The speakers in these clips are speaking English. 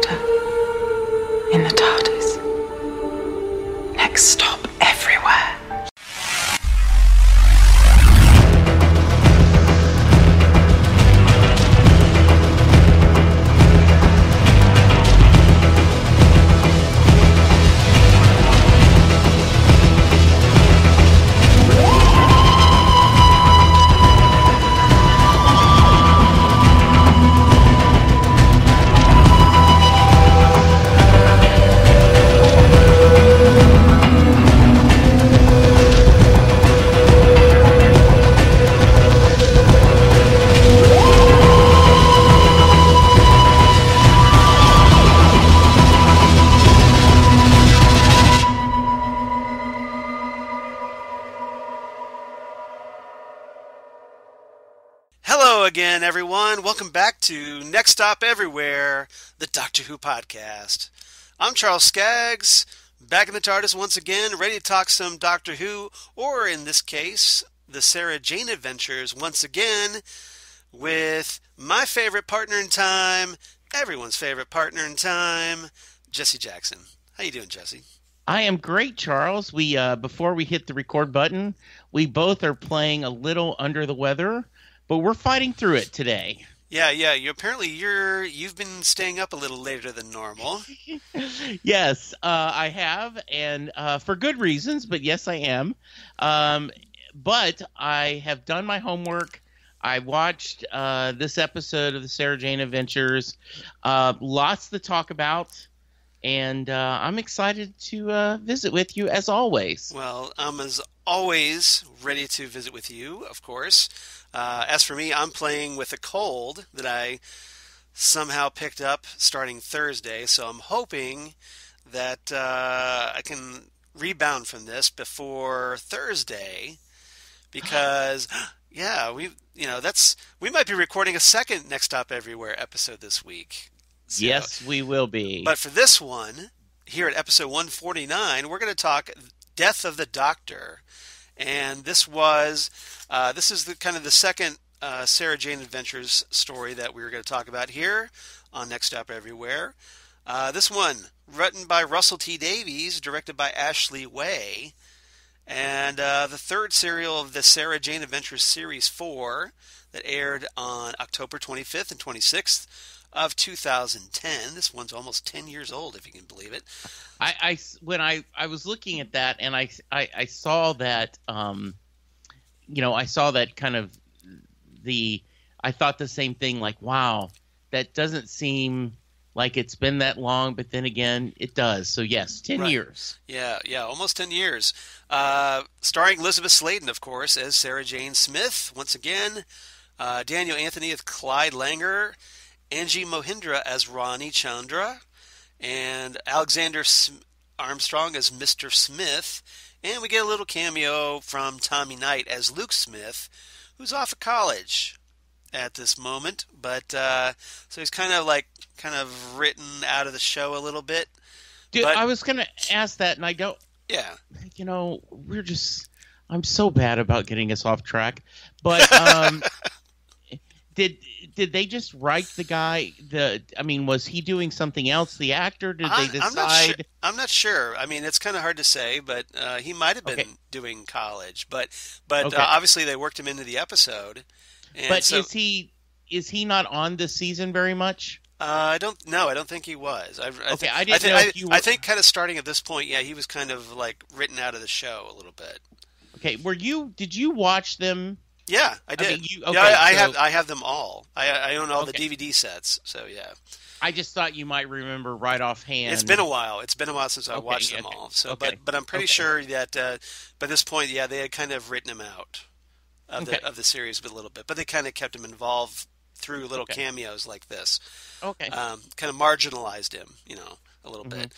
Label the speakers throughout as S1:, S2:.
S1: Doctor in the TARDIS. Next stop everywhere.
S2: Again, everyone. Welcome back to Next Stop Everywhere, the Doctor Who podcast. I'm Charles Skaggs, back in the TARDIS once again, ready to talk some Doctor Who, or in this case, the Sarah Jane Adventures once again, with my favorite partner in time, everyone's favorite partner in time, Jesse Jackson. How you doing, Jesse?
S3: I am great, Charles. We before we hit the record button, we both are playing a little under the weather. But we're fighting through it today.
S2: Yeah. You've been staying up a little later than normal.
S3: Yes, I have, and for good reasons. But yes, I am. But I have done my homework. I watched this episode of the Sarah Jane Adventures. Lots to talk about, and I'm excited to visit with you as always.
S2: Well, I'm as always ready to visit with you, of course. As for me, I'm playing with a cold that I somehow picked up starting Thursday, so I'm hoping that I can rebound from this before Thursday, because we might be recording a second Next Stop Everywhere episode this week. So,
S3: yes, we will be.
S2: But for this one, here at episode 149, we're going to talk Death of the Doctor. And this is the second Sarah Jane Adventures story that we're going to talk about here on Next Stop Everywhere. This one, written by Russell T. Davies, directed by Ashley Way, and the third serial of the Sarah Jane Adventures Series 4 that aired on October 25th and 26th of 2010. This one's almost 10 years old, if you can believe it.
S3: When I was looking at that, and I saw that, I saw that kind of I thought the same thing, like, wow, that doesn't seem like it's been that long, but then again, it does. So yes, 10 years.
S2: Yeah, almost 10 years. Starring Elisabeth Sladen, of course, as Sarah Jane Smith, once again. Daniel Anthony as Clyde Langer. Angie Mohindra as Ronnie Chandra, and Alexander Armstrong as Mr. Smith, and we get a little cameo from Tommy Knight as Luke Smith, who's off of college at this moment, but so he's kind of written out of the show a little bit.
S3: Dude, I was going to ask that, and I don't.
S2: Yeah.
S3: I'm so bad about getting us off track, but Did they just write the guy? Was he doing something else? The actor? Did they decide?
S2: I'm not sure. I mean, it's kind of hard to say, but he might have been doing college. But obviously they worked him into the episode. And
S3: but is he not on this season very much?
S2: I don't think he was.
S3: I think
S2: kind of starting at this point, yeah, he was kind of like written out of the show a little bit.
S3: Okay, did you watch them?
S2: Yeah, I did. I have them all. I own all the DVD sets, so yeah.
S3: I just thought you might remember right offhand.
S2: It's been a while. Since I watched them all. So, but I'm pretty sure that by this point, yeah, they had kind of written him out of the series a little bit, but they kind of kept him involved through little cameos like this.
S3: Okay.
S2: Kind of marginalized him, a little bit.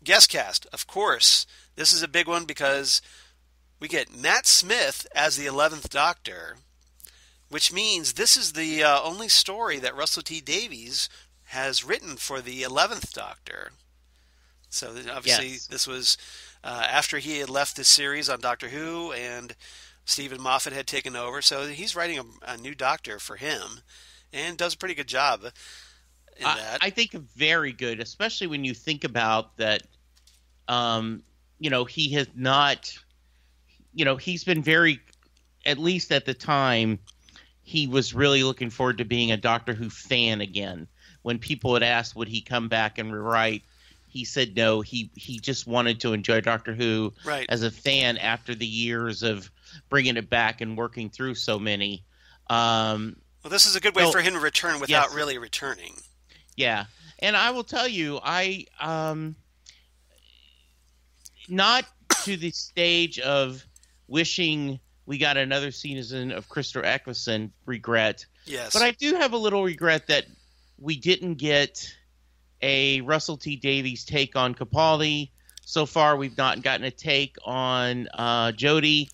S2: Guest cast, of course. This is a big one because we get Matt Smith as the 11th Doctor, which means this is the only story that Russell T. Davies has written for the 11th Doctor. So obviously this was after he had left the series on Doctor Who and Stephen Moffat had taken over. So he's writing a new Doctor for him and does a pretty good job. in that.
S3: I think very good, especially when you think about that. He has not. He's been very, at least at the time, he was really looking forward to being a Doctor Who fan again. When people had asked would he come back and rewrite, he said no. He just wanted to enjoy Doctor Who as a fan after the years of bringing it back and working through so many.
S2: Well, this is a good way for him to return without really returning.
S3: Yeah, and I will tell you, not to the stage of wishing we got another season of Christopher Eccleston regret.
S2: Yes.
S3: But I do have a little regret that we didn't get a Russell T Davies take on Capaldi. So far, we've not gotten a take on Jodie.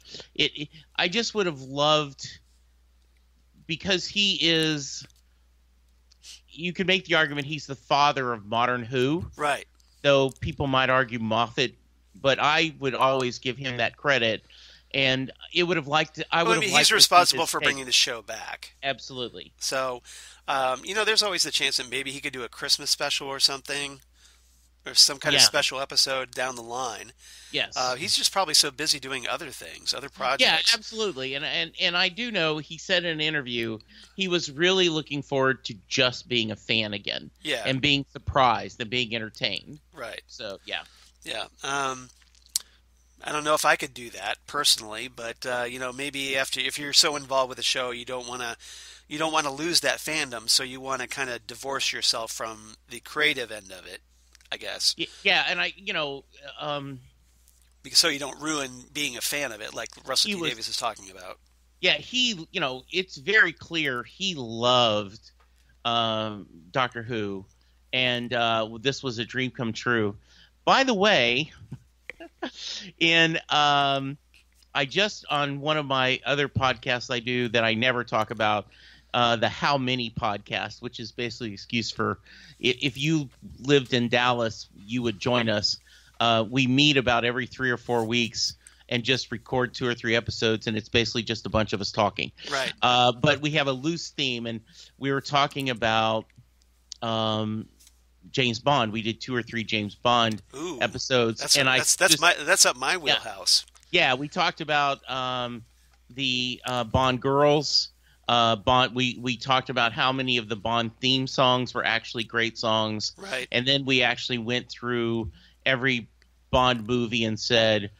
S3: I just would have loved, because he is, you could make the argument he's the father of modern Who.
S2: Right.
S3: Though people might argue Moffat, but I would always give him that credit. And it would have liked to.
S2: He's responsible for bringing the show back.
S3: Absolutely.
S2: So, there's always the chance that maybe he could do a Christmas special or something, or some kind of special episode down the line.
S3: Yes.
S2: He's just probably so busy doing other things, other projects.
S3: Yeah, absolutely. And I do know he said in an interview he was really looking forward to just being a fan again.
S2: Yeah.
S3: And being surprised and being entertained.
S2: Right.
S3: So yeah.
S2: Yeah. I don't know if I could do that personally, but maybe if you're so involved with the show, you don't want to lose that fandom, so you want to kind of divorce yourself from the creative end of it, I guess.
S3: Yeah, and
S2: so you don't ruin being a fan of it, like Russell T Davies is talking about.
S3: Yeah, it's very clear he loved Doctor Who, and this was a dream come true. By the way. I just, on one of my other podcasts I do that I never talk about, the How Many podcast, which is basically an excuse for if you lived in Dallas, you would join us. We meet about every 3 or 4 weeks and just record 2 or 3 episodes, and it's basically just a bunch of us talking.
S2: Right.
S3: But we have a loose theme, and we were talking about James Bond. We did 2 or 3 James Bond episodes,
S2: that's up my wheelhouse.
S3: Yeah, we talked about the Bond girls. We talked about how many of the Bond theme songs were actually great songs,
S2: right?
S3: And then we actually went through every Bond movie and said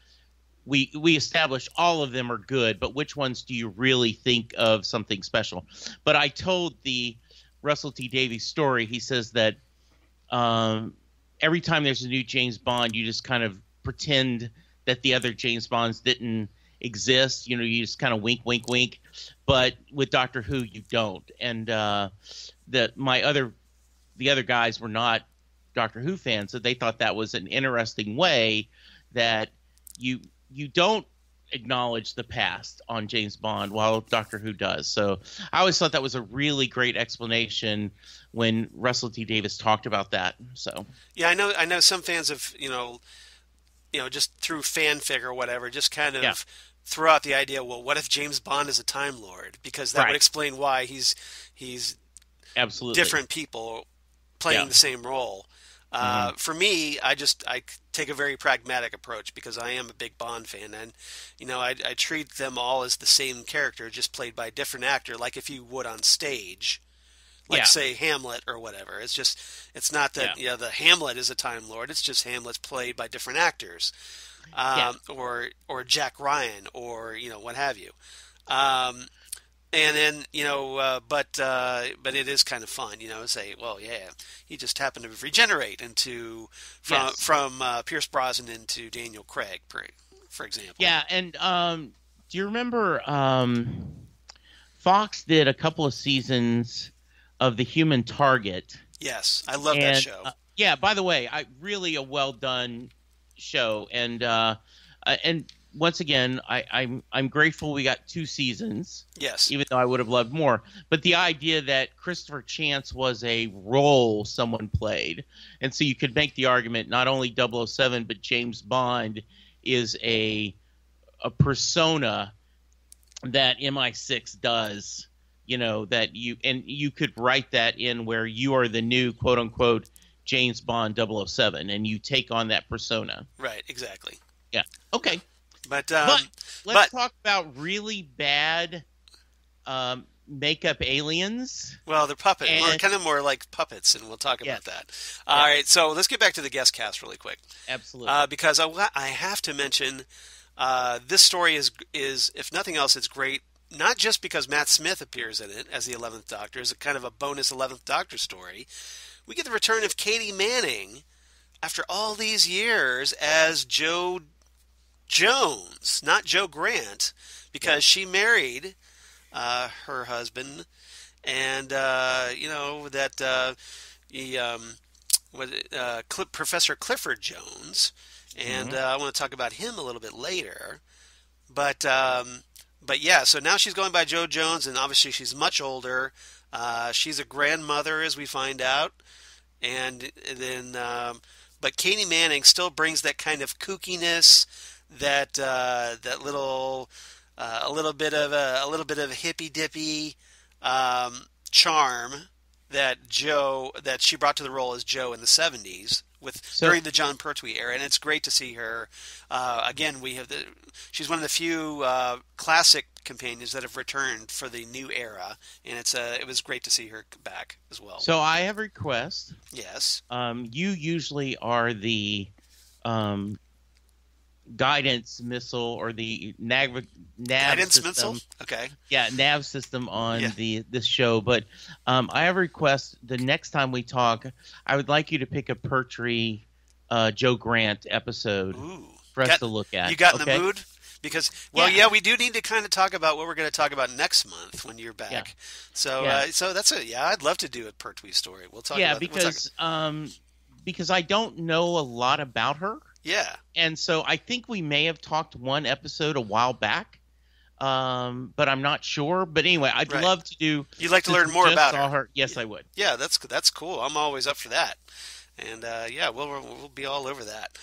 S3: we established all of them are good, but which ones do you really think of something special? But I told the Russell T Davies story. He says that every time there's a new James Bond, you just kind of pretend that the other James Bonds didn't exist. You just kind of wink, wink, wink. But with Doctor Who, you don't. And the other guys were not Doctor Who fans, so they thought that was an interesting way that you don't acknowledge the past on James Bond while Doctor Who does. So I always thought that was a really great explanation when Russell T Davies talked about that. So
S2: yeah, I know some fans have just through fanfic or whatever, just kind of throw out the idea, well, what if James Bond is a Time Lord? Because that would explain why he's
S3: absolutely
S2: different people playing the same role. For me, I take a very pragmatic approach because I am a big Bond fan, and I treat them all as the same character, just played by a different actor, like if you would on stage, like say Hamlet or whatever. It's not that the Hamlet is a Time Lord. It's just Hamlet's played by different actors, or Jack Ryan, or what have you. And then, but it is kind of fun, say, well, yeah, he just happened to regenerate from Pierce Brosnan into Daniel Craig, for example.
S3: Yeah, and do you remember Fox did a couple of seasons of The Human Target?
S2: Yes, I love that show.
S3: By the way, really a well done show, and once again, I'm grateful we got 2 seasons.
S2: Yes.
S3: Even though I would have loved more. But the idea that Christopher Chance was a role someone played, and so you could make the argument not only 007, but James Bond is a persona that MI6 does that you could write that in where you are the new quote unquote James Bond 007 and you take on that persona.
S2: Right, exactly.
S3: Yeah. Okay.
S2: But
S3: let's talk about really bad makeup aliens.
S2: Well, they're puppets. We're kind of more like puppets, and we'll talk about that. All right, so let's get back to the guest cast really quick.
S3: Absolutely.
S2: Because I have to mention this story is, if nothing else, it's great. Not just because Matt Smith appears in it as the 11th Doctor, as a kind of a bonus 11th Doctor story. We get the return of Katy Manning after all these years as Jo Jones, not Jo Grant, because she married her husband, and Professor Clifford Jones, and I want to talk about him a little bit later. But yeah, so now she's going by Jo Jones, and obviously she's much older. She's a grandmother, as we find out, and then but Katy Manning still brings that kind of kookiness, that little a little bit of hippy dippy charm that she brought to the role as Jo in the 70s during the Jon Pertwee era, and it's great to see her again. She's one of the few classic companions that have returned for the new era, and it was great to see her back as well.
S3: So I have a request.
S2: Yes.
S3: You usually are the guidance missile or the nav
S2: guidance
S3: system.
S2: Missile? Okay.
S3: Yeah, nav system on this show. But I have a request. The next time we talk, I would like you to pick a Pertwee Jo Grant episode for us to look at.
S2: You got in the mood? Because, we do need to kind of talk about what we're going to talk about next month when you're back. Yeah. So that's I'd love to do a Pertwee story. We'll talk. Yeah,
S3: because I don't know a lot about her.
S2: Yeah.
S3: And so I think we may have talked one episode a while back, but I'm not sure. But anyway, I'd love to do.
S2: You'd like to learn more about
S3: her? Yes, I would.
S2: Yeah, that's cool. I'm always up for that. And we'll be all over that.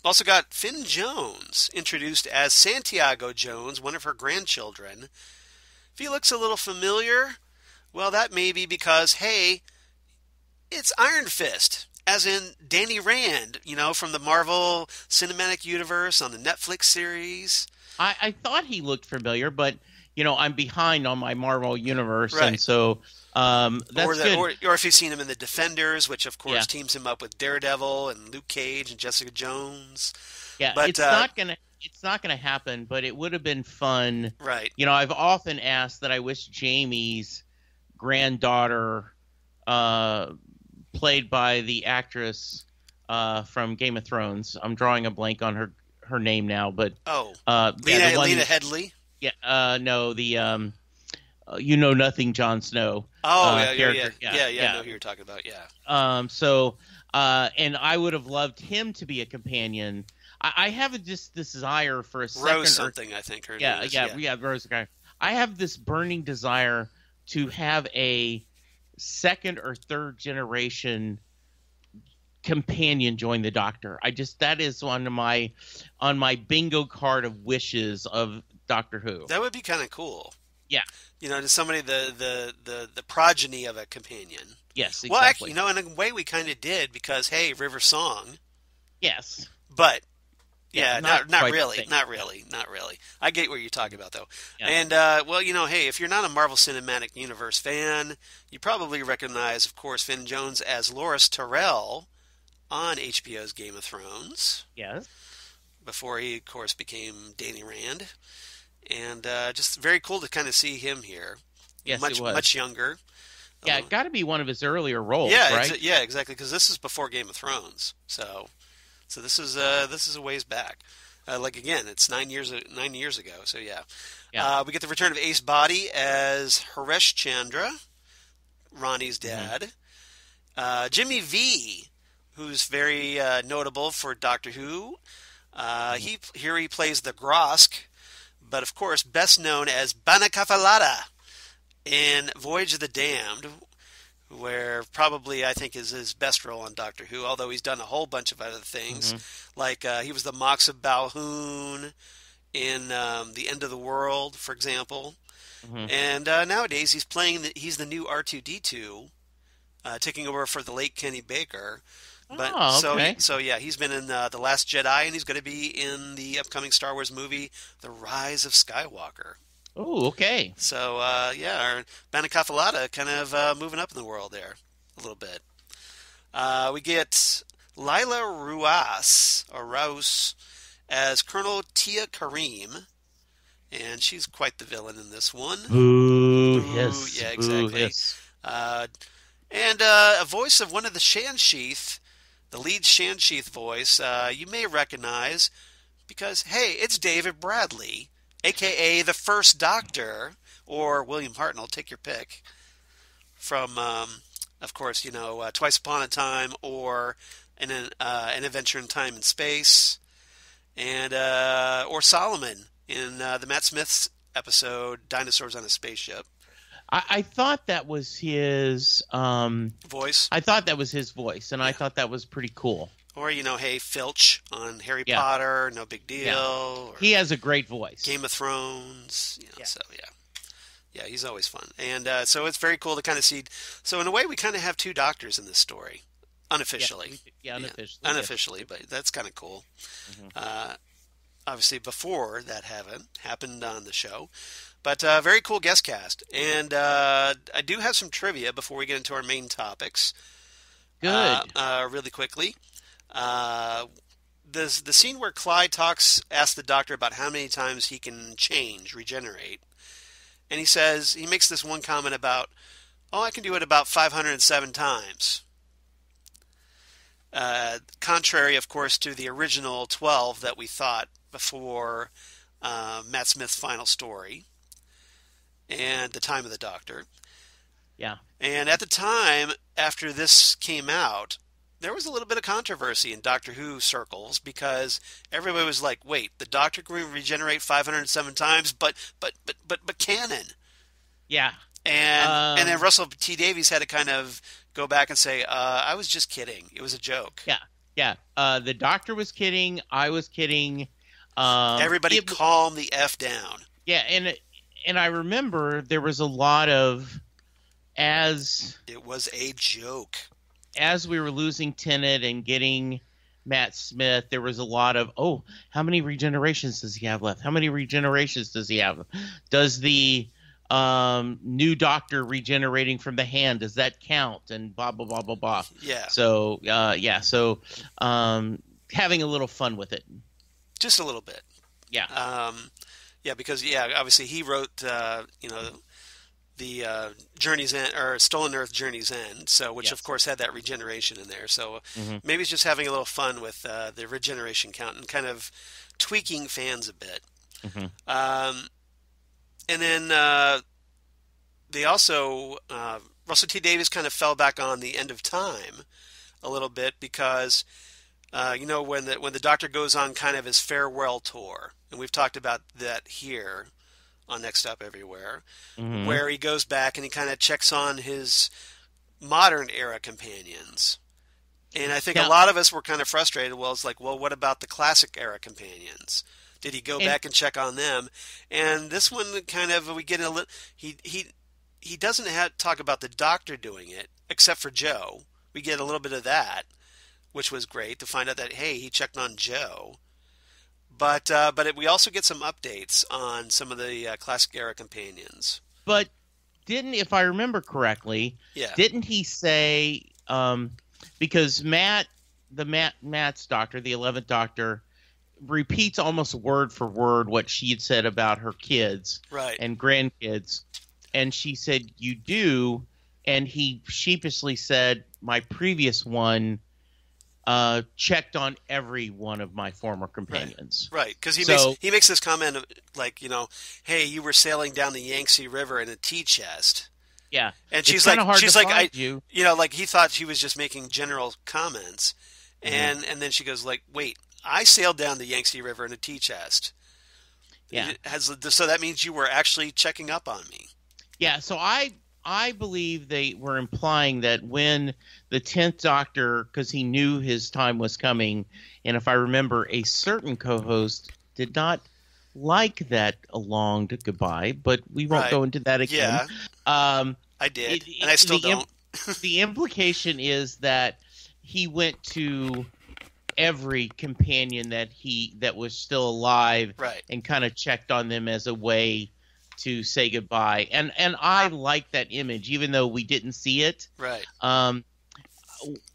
S2: Also got Finn Jones introduced as Santiago Jones, one of her grandchildren. If he looks a little familiar, well, that may be because, hey, it's Iron Fist, as in Danny Rand, from the Marvel Cinematic Universe on the Netflix series.
S3: I thought he looked familiar, but, I'm behind on my Marvel Universe, and so that's good.
S2: Or if you've seen him in The Defenders, which, of course, teams him up with Daredevil and Luke Cage and Jessica Jones.
S3: Yeah, but it's not gonna happen, but it would have been fun.
S2: Right.
S3: I've often asked that I wish Jamie's granddaughter, played by the actress from Game of Thrones. I'm drawing a blank on her name now, but
S2: Lena Headey.
S3: Yeah, no, the nothing Jon Snow.
S2: Character. I know who you're talking about. Yeah.
S3: And I would have loved him to be a companion. I have this desire for a second.
S2: Rose something, I think her name is.
S3: Yeah, Rose. I have this burning desire to have a second or third generation companion join the Doctor. That is on my bingo card of wishes of Doctor Who.
S2: That would be kind of cool.
S3: Yeah.
S2: To somebody the progeny of a companion.
S3: Yes, exactly.
S2: Well, actually, in a way we kind of did because, hey, River Song.
S3: Yes.
S2: But not really. I get what you're talking about, though. Yeah. And, hey, if you're not a Marvel Cinematic Universe fan, you probably recognize, of course, Finn Jones as Loras Tyrell on HBO's Game of Thrones.
S3: Yes.
S2: Before he, of course, became Danny Rand. And just very cool to kind of see him here.
S3: Yes,
S2: much,
S3: it was.
S2: Much younger.
S3: Yeah, it got to be one of his earlier roles, right?
S2: Yeah, exactly, because this is before Game of Thrones. So this is a ways back. Again, it's 9 years ago. So yeah. We get the return of Ace Body as Haresh Chandra, Ronnie's dad. Mm-hmm. Jimmy V, who's very notable for Doctor Who. He plays the Grosk, but of course best known as Banakafalada in Voyage of the Damned, where probably I think is his best role on Doctor Who, although he's done a whole bunch of other things. Mm-hmm. Like he was the Mox of Balhoun in The End of the World, for example. And nowadays he's the new R2-D2, taking over for the late Kenny Baker. But
S3: okay.
S2: so yeah, he's been in The Last Jedi, and he's going to be in the upcoming Star Wars movie, The Rise of Skywalker.
S3: Oh, okay.
S2: So our Banacafalata kind of moving up in the world there a little bit. We get Lila Rouse as Colonel Tia Kareem, and she's quite the villain in this one.
S3: Ooh,
S2: Ooh,
S3: yes.
S2: yeah, exactly.
S3: Ooh, yes.
S2: And a voice of one of the Shansheath, the lead Shansheath voice, you may recognize because, hey, it's David Bradley, a.k.a. the First Doctor, or William Hartnell, take your pick, from, of course, Twice Upon a Time, or an Adventure in Time and Space, and or Solomon in the Matt Smith's episode Dinosaurs on a Spaceship.
S3: I thought that was his
S2: Voice.
S3: I thought that was his voice, and I thought that was pretty cool.
S2: Or, hey, Filch on Harry Potter, no big deal.
S3: Yeah.
S2: Or
S3: He has a great voice.
S2: Game of Thrones. So, yeah, he's always fun. And so it's very cool to kind of see. So, in a way, we kind of have two doctors in this story, unofficially.
S3: Unofficially.
S2: Unofficially, but that's kind of cool. Obviously, before that happened on the show. But very cool guest cast. And I do have some trivia before we get into our main topics.
S3: Good.
S2: Really quickly. The scene where Clyde asks the doctor about how many times he can regenerate. And he makes this one comment about, I can do it about 507 times. Contrary, of course, to the original 12 that we thought before Matt Smith's final story and the time of the Doctor.
S3: Yeah.
S2: And at the time, after this came out, there was a little bit of controversy in Doctor Who circles because everybody was like, wait, the Doctor can regenerate 507 times, but canon.
S3: Yeah.
S2: And then Russell T. Davies had to kind of go back and say, I was just kidding. It was a joke.
S3: Yeah. Yeah. The Doctor was kidding. I was kidding.
S2: Everybody calm the F down.
S3: Yeah. And I remember there was a lot of,
S2: it was a joke.
S3: As we were losing Tennant and getting Matt Smith, there was a lot of, how many regenerations does he have left? How many regenerations does he have? Does the new Doctor regenerating from the hand, does that count? And blah, blah, blah, blah, blah.
S2: Yeah.
S3: So, having a little fun with it.
S2: Just a little bit.
S3: Yeah.
S2: Because obviously he wrote, the Journey's End, or Stolen Earth Journey's End, which of course had that regeneration in there. So maybe it's just having a little fun with the regeneration count and kind of tweaking fans a bit. And then they also Russell T. Davies kind of fell back on the End of Time a little bit because when the Doctor goes on kind of his farewell tour, and we've talked about that here on Next Stop Everywhere, where he goes back and he kind of checks on his modern era companions. And I think a lot of us were kind of frustrated. Well, it's like, what about the classic era companions? Did he go back and check on them? And this one kind of, we get a little, he doesn't talk about the Doctor doing it, except for Joe. We get a little bit of that, which was great to find out that, hey, he checked on Joe. But we also get some updates on some of the classic era companions.
S3: But if I remember correctly, didn't he say, because Matt's Doctor, the 11th Doctor, repeats almost word for word what she had said about her kids and grandkids. And she said, you do. And he sheepishly said, my previous one checked on every one of my former companions.
S2: Right, because he makes this comment of, like, hey, you were sailing down the Yangtze River in a tea chest.
S3: Yeah,
S2: and she's like, he thought she was just making general comments, and then she goes like, wait, I sailed down the Yangtze River in a tea chest.
S3: Yeah,
S2: so that means you were actually checking up on me.
S3: Yeah, so I believe they were implying that when the 10th Doctor, because he knew his time was coming, and if I remember, a certain co-host did not like that long goodbye, but we won't
S2: Right.
S3: go into that again.
S2: Yeah, I did, and I still don't.
S3: The implication is that he went to every companion that was still alive,
S2: Right.
S3: and kind of checked on them as a way to say goodbye. And I like that image, even though we didn't see it.
S2: Right.
S3: Um,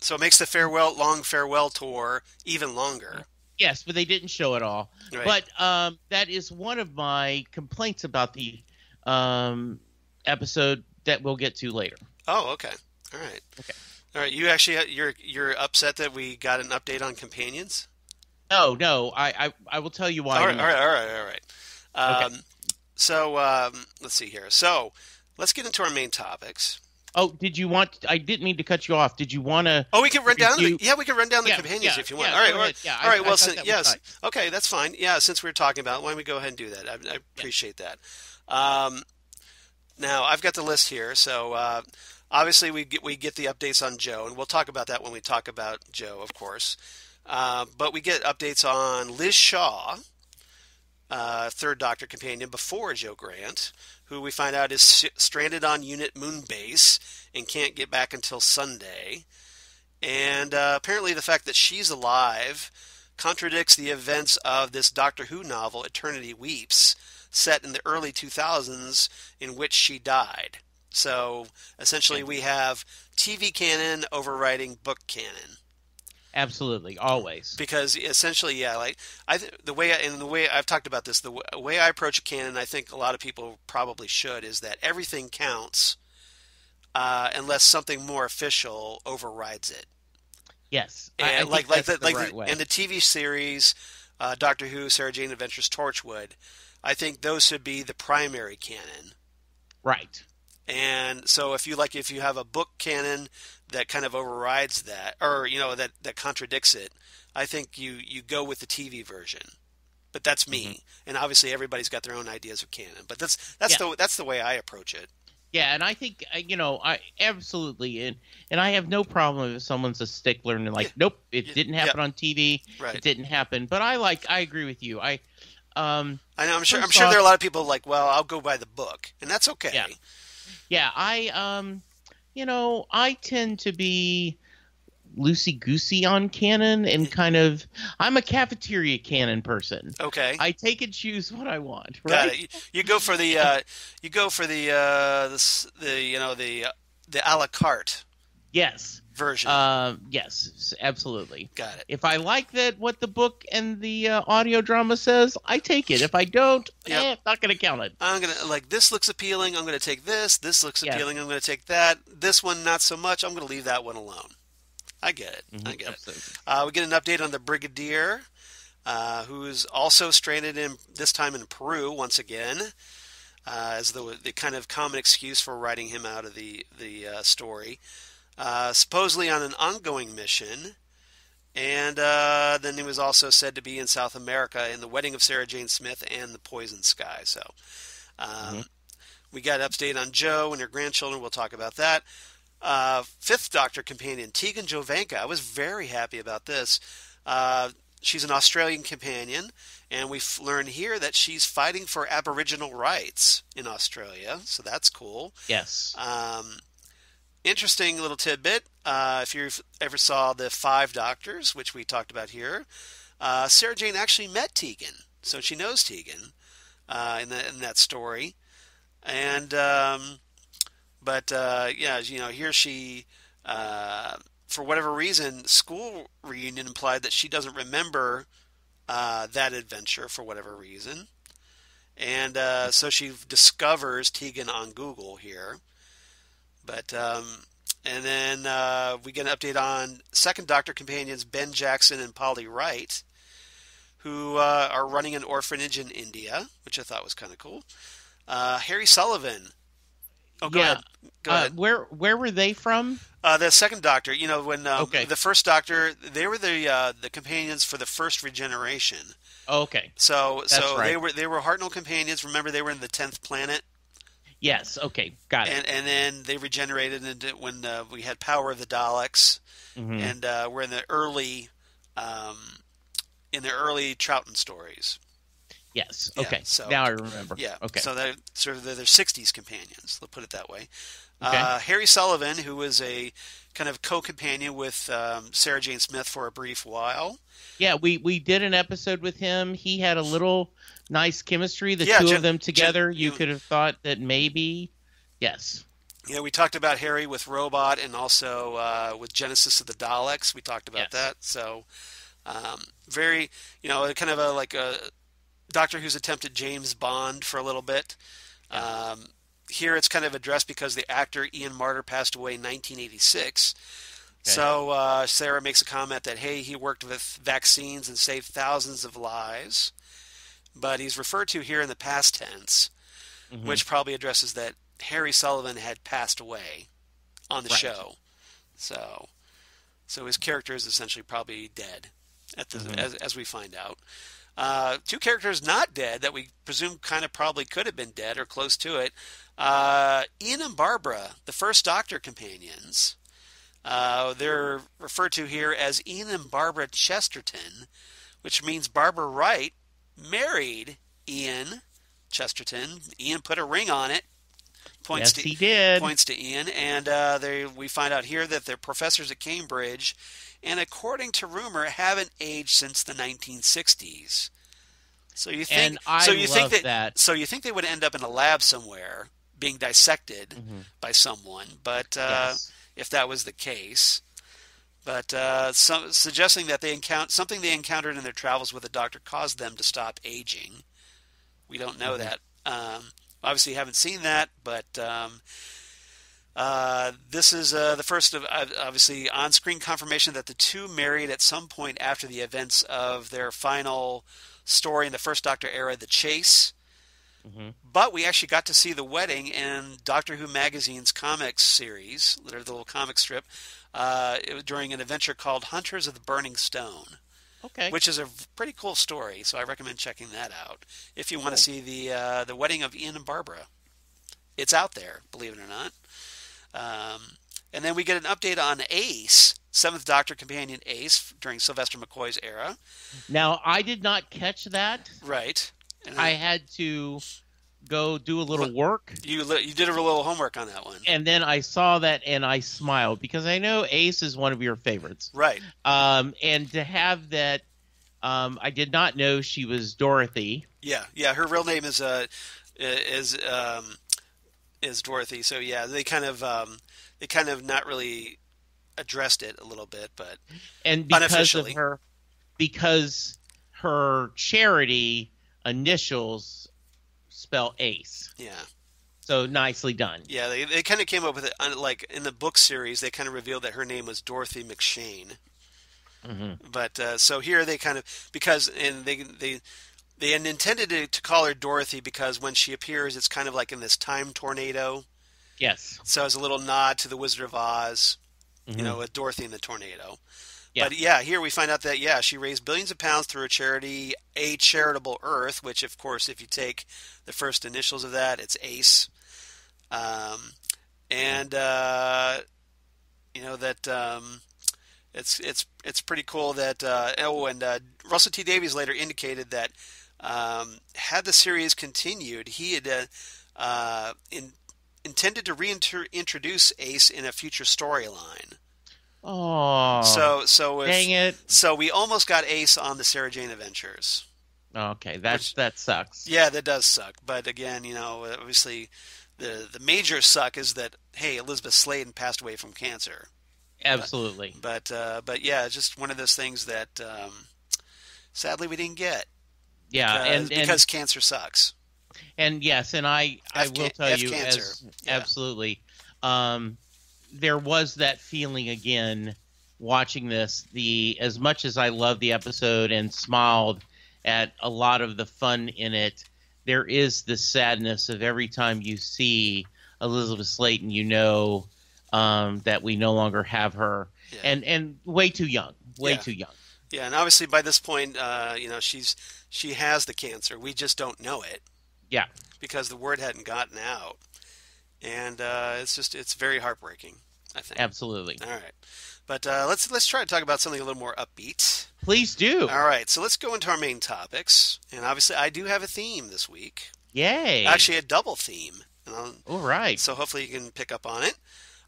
S2: So it makes the long farewell tour even longer.
S3: Yes, but they didn't show it all.
S2: Right.
S3: But that is one of my complaints about the episode that we'll get to later.
S2: Oh, okay. All right.
S3: Okay.
S2: All right. You actually you're upset that we got an update on companions?
S3: No. I will tell you why.
S2: All right.
S3: Okay.
S2: So let's see here. So let's get into our main topics.
S3: Oh, did you want? I didn't mean to cut you off. Did you want to?
S2: Oh, we can run down.
S3: review-
S2: We can run down the companions if you want.
S3: Yeah,
S2: All right.
S3: go
S2: All right.
S3: ahead. Yeah,
S2: All right.
S3: I
S2: Well,
S3: thought that was
S2: yes.
S3: fine.
S2: Okay, that's fine. Yeah, since we were talking about it, why don't we go ahead and do that? I appreciate that. Now I've got the list here. So obviously we get the updates on Joe, and we'll talk about that when we talk about Joe, of course. But we get updates on Liz Shaw, Third Doctor companion before Joe Grant, who we find out is stranded on Unit Moonbase and can't get back until Sunday. And apparently the fact that she's alive contradicts the events of this Doctor Who novel, Eternity Weeps, set in the early 2000s, in which she died. So essentially we have TV canon overriding book canon.
S3: Absolutely, always.
S2: Because essentially, yeah, like the way I've talked about this, the way I approach canon, I think a lot of people probably should, is that everything counts unless something more official overrides it.
S3: Yes,
S2: And
S3: I think that's the
S2: like
S3: right way.
S2: in the TV series, Doctor Who, Sarah Jane Adventures, Torchwood, I think those should be the primary canon.
S3: Right.
S2: And so if you have a book canon that kind of overrides that, or that contradicts it, I think you go with the TV version. But that's me,
S3: Mm-hmm.
S2: and obviously everybody's got their own ideas of canon. But that's the way I approach it.
S3: Yeah, and I think I absolutely, and I have no problem if someone's a stickler and they're like, nope, it didn't happen on TV,
S2: Right.
S3: it didn't happen. But I agree with you. I
S2: know. I'm sure
S3: first
S2: there are a
S3: off-
S2: lot of people like, well, I'll go by the book, and that's okay.
S3: Yeah, I tend to be loosey-goosey on canon, and kind of, I'm a cafeteria canon person.
S2: Okay.
S3: I take and choose what I want. Right?
S2: Got it. You go for the the a la carte
S3: Yes.
S2: version.
S3: Yes, absolutely.
S2: Got it.
S3: If I like what the book and the audio drama says, I take it. If I don't, not going to count it.
S2: I'm going to, this looks appealing, I'm going to take this. This looks
S3: Yeah.
S2: appealing, I'm going to take that. This one, not so much, I'm going to leave that one alone. I get it.
S3: Mm-hmm.
S2: I get
S3: Absolutely.
S2: it. We get an update on the Brigadier, who is also stranded this time in Peru once again, as the kind of common excuse for writing him out of the story. Supposedly on an ongoing mission. And then he was also said to be in South America in the wedding of Sarah Jane Smith and the Poison Sky. So we got an update on Joe and her grandchildren. We'll talk about that. Fifth Doctor companion, Tegan Jovanka. I was very happy about this. She's an Australian companion, and we've learned here that she's fighting for Aboriginal rights in Australia. So that's cool.
S3: Yes.
S2: Interesting little tidbit. If you ever saw the Five Doctors, which we talked about here, Sarah Jane actually met Tegan, so she knows Tegan in that story. And here she, for whatever reason, school reunion implied that she doesn't remember that adventure for whatever reason, and so she discovers Tegan on Google here. But and then we get an update on Second Doctor companions Ben Jackson and Polly Wright, who are running an orphanage in India, which I thought was kind of cool. Harry Sullivan. Oh, go ahead. Go ahead.
S3: Where were they from?
S2: The Second Doctor. When
S3: Okay.
S2: the First Doctor, they were the companions for the first regeneration.
S3: Oh, okay.
S2: So
S3: right.
S2: they were Hartnell companions. Remember, they were in the 10th planet.
S3: Yes. Okay. Got it.
S2: And then they regenerated when we had Power of the Daleks,
S3: Mm-hmm.
S2: and we're in the early Troughton stories.
S3: Yes.
S2: Yeah,
S3: Okay.
S2: so
S3: Now I remember.
S2: yeah,
S3: Okay.
S2: so they're sort of their 60s companions. Let's put it that way.
S3: Okay.
S2: Harry Sullivan, who was a kind of co-companion with Sarah Jane Smith for a brief while.
S3: Yeah, we did an episode with him. He had a little nice chemistry. The
S2: Yeah,
S3: two of them together, you could have thought that maybe, yes.
S2: Yeah, we talked about Harry with Robot and also with Genesis of the Daleks. We talked about that. So very, kind of like a Doctor Who's attempted James Bond for a little bit.
S3: Yeah.
S2: Here it's kind of addressed because the actor Ian Marter passed away in 1986.
S3: Okay.
S2: So Sarah makes a comment that, hey, he worked with vaccines and saved thousands of lives. But he's referred to here in the past tense, which probably addresses that Harry Sullivan had passed away on the show. So his character is essentially probably dead as we find out. Two characters not dead that we presume kind of probably could have been dead or close to it. Ian and Barbara, the first Doctor companions. They're referred to here as Ian and Barbara Chesterton, which means Barbara Wright married Ian Chesterton. Ian put a ring on it.
S3: He did.
S2: Points to Ian, and we find out here that they're professors at Cambridge, and according to rumor, haven't aged since the 1960s. So you think? So you think they would end up in a lab somewhere, being dissected by someone? But if that was the case, but suggesting that something they encountered in their travels with the Doctor caused them to stop aging. We don't know that. Obviously, haven't seen that, but this is the first of obviously on-screen confirmation that the two married at some point after the events of their final story in the first Doctor era, The Chase. But we actually got to see the wedding in Doctor Who Magazine's comics series, the little comic strip, during an adventure called Hunters of the Burning Stone.
S3: Okay.
S2: Which is a pretty cool story, so I recommend checking that out if you want to see the wedding of Ian and Barbara. It's out there, believe it or not. And then we get an update on Ace, Seventh Doctor companion Ace during Sylvester McCoy's era.
S3: Now, I did not catch that.
S2: Right. And
S3: I had to go do a little work.
S2: You did a little homework on that one.
S3: And then I saw that and I smiled because I know Ace is one of your favorites.
S2: Right.
S3: And to have that, I did not know she was Dorothy.
S2: Yeah. Her real name is Dorothy. So yeah, they kind of not really addressed it a little bit, but
S3: and because
S2: unofficially.
S3: because her charity initials spell Ace.
S2: Yeah.
S3: So nicely done.
S2: Yeah, they kind of came up with it, like in the book series, they kind of revealed that her name was Dorothy McShane. But so here they kind of, they had intended to call her Dorothy because when she appears, it's kind of like in this time tornado.
S3: Yes.
S2: So it's a little nod to the Wizard of Oz, with Dorothy and the tornado.
S3: Yeah.
S2: But yeah, here we find out that, she raised billions of pounds through a charity, A Charitable Earth, which, of course, if you take the first initials of that, it's ACE. It's pretty cool that, Russell T. Davies later indicated that had the series continued, he had intended to reintroduce Ace in a future storyline.
S3: Oh, dang it!
S2: So we almost got Ace on the Sarah Jane Adventures.
S3: Okay, that sucks.
S2: Yeah, that does suck. But again, obviously, the major suck is that Elisabeth Sladen passed away from cancer.
S3: Absolutely.
S2: But yeah, it's just one of those things that sadly we didn't get.
S3: Yeah,
S2: because cancer sucks.
S3: And yes, and I will tell you,
S2: cancer.
S3: Absolutely. There was that feeling again watching this. As much as I loved the episode and smiled at a lot of the fun in it, there is the sadness of every time you see Elisabeth Sladen, that we no longer have her, and way too young, too young.
S2: Yeah, and obviously by this point, she has the cancer. We just don't know it.
S3: Yeah,
S2: because the word hadn't gotten out. And it's very heartbreaking. I think.
S3: Absolutely.
S2: All right. But let's try to talk about something a little more upbeat.
S3: Please do.
S2: All right. So let's go into our main topics. And obviously, I do have a theme this week.
S3: Yay.
S2: Actually, a double theme.
S3: All right.
S2: So hopefully you can pick up on it.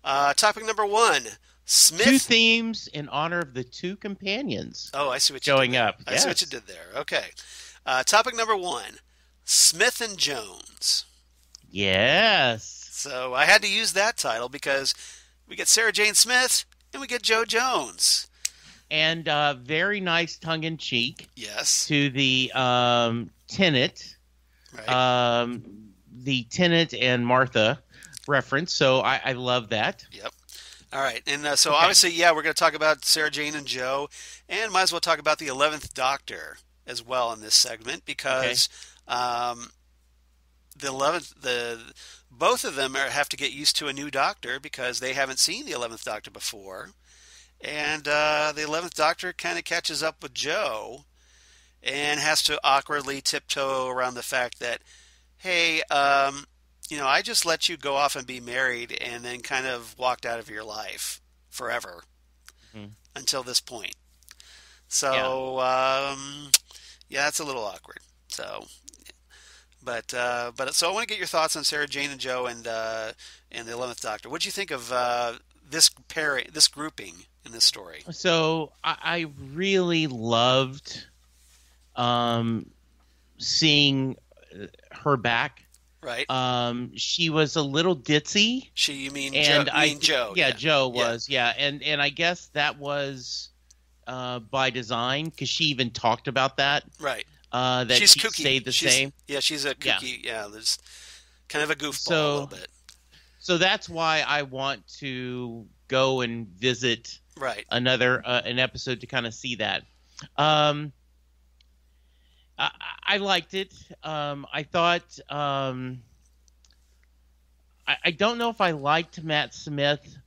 S2: Topic number 1. Smith.
S3: 2 themes in honor of the 2 companions.
S2: Oh, I see what you
S3: showing
S2: did there.
S3: up.
S2: I see what you did there. Okay. Topic number 1. Smith and Jones.
S3: Yes.
S2: So I had to use that title because we get Sarah Jane Smith and we get Joe Jones.
S3: And very nice tongue-in-cheek.
S2: Yes.
S3: To the tenant.
S2: Right.
S3: The tenant and Martha reference. So I love that.
S2: Yep. All right. And so obviously, we're going to talk about Sarah Jane and Joe, and might as well talk about the 11th Doctor as well in this segment because the 11th, both of them have to get used to a new doctor because they haven't seen the 11th Doctor before. And the 11th Doctor kind of catches up with Joe and has to awkwardly tiptoe around the fact that, hey, I just let you go off and be married and then kind of walked out of your life forever until this point. So, that's a little awkward. So, but so I want to get your thoughts on Sarah Jane and Joe and the 11th Doctor. What do you think of this grouping in this story?
S3: So I really loved seeing her back.
S2: Right.
S3: She was a little ditzy.
S2: You mean
S3: Joe?
S2: Yeah,
S3: Joe was. Yeah, and I guess that was by design because she even talked about that.
S2: Right.
S3: That
S2: she's
S3: she
S2: kooky.
S3: stayed the same.
S2: Yeah, she's a kooky. Yeah, there's kind of a goofball a little bit.
S3: So that's why I want to go and visit another an episode to kind of see that. I liked it. I thought I don't know if I liked Matt Smith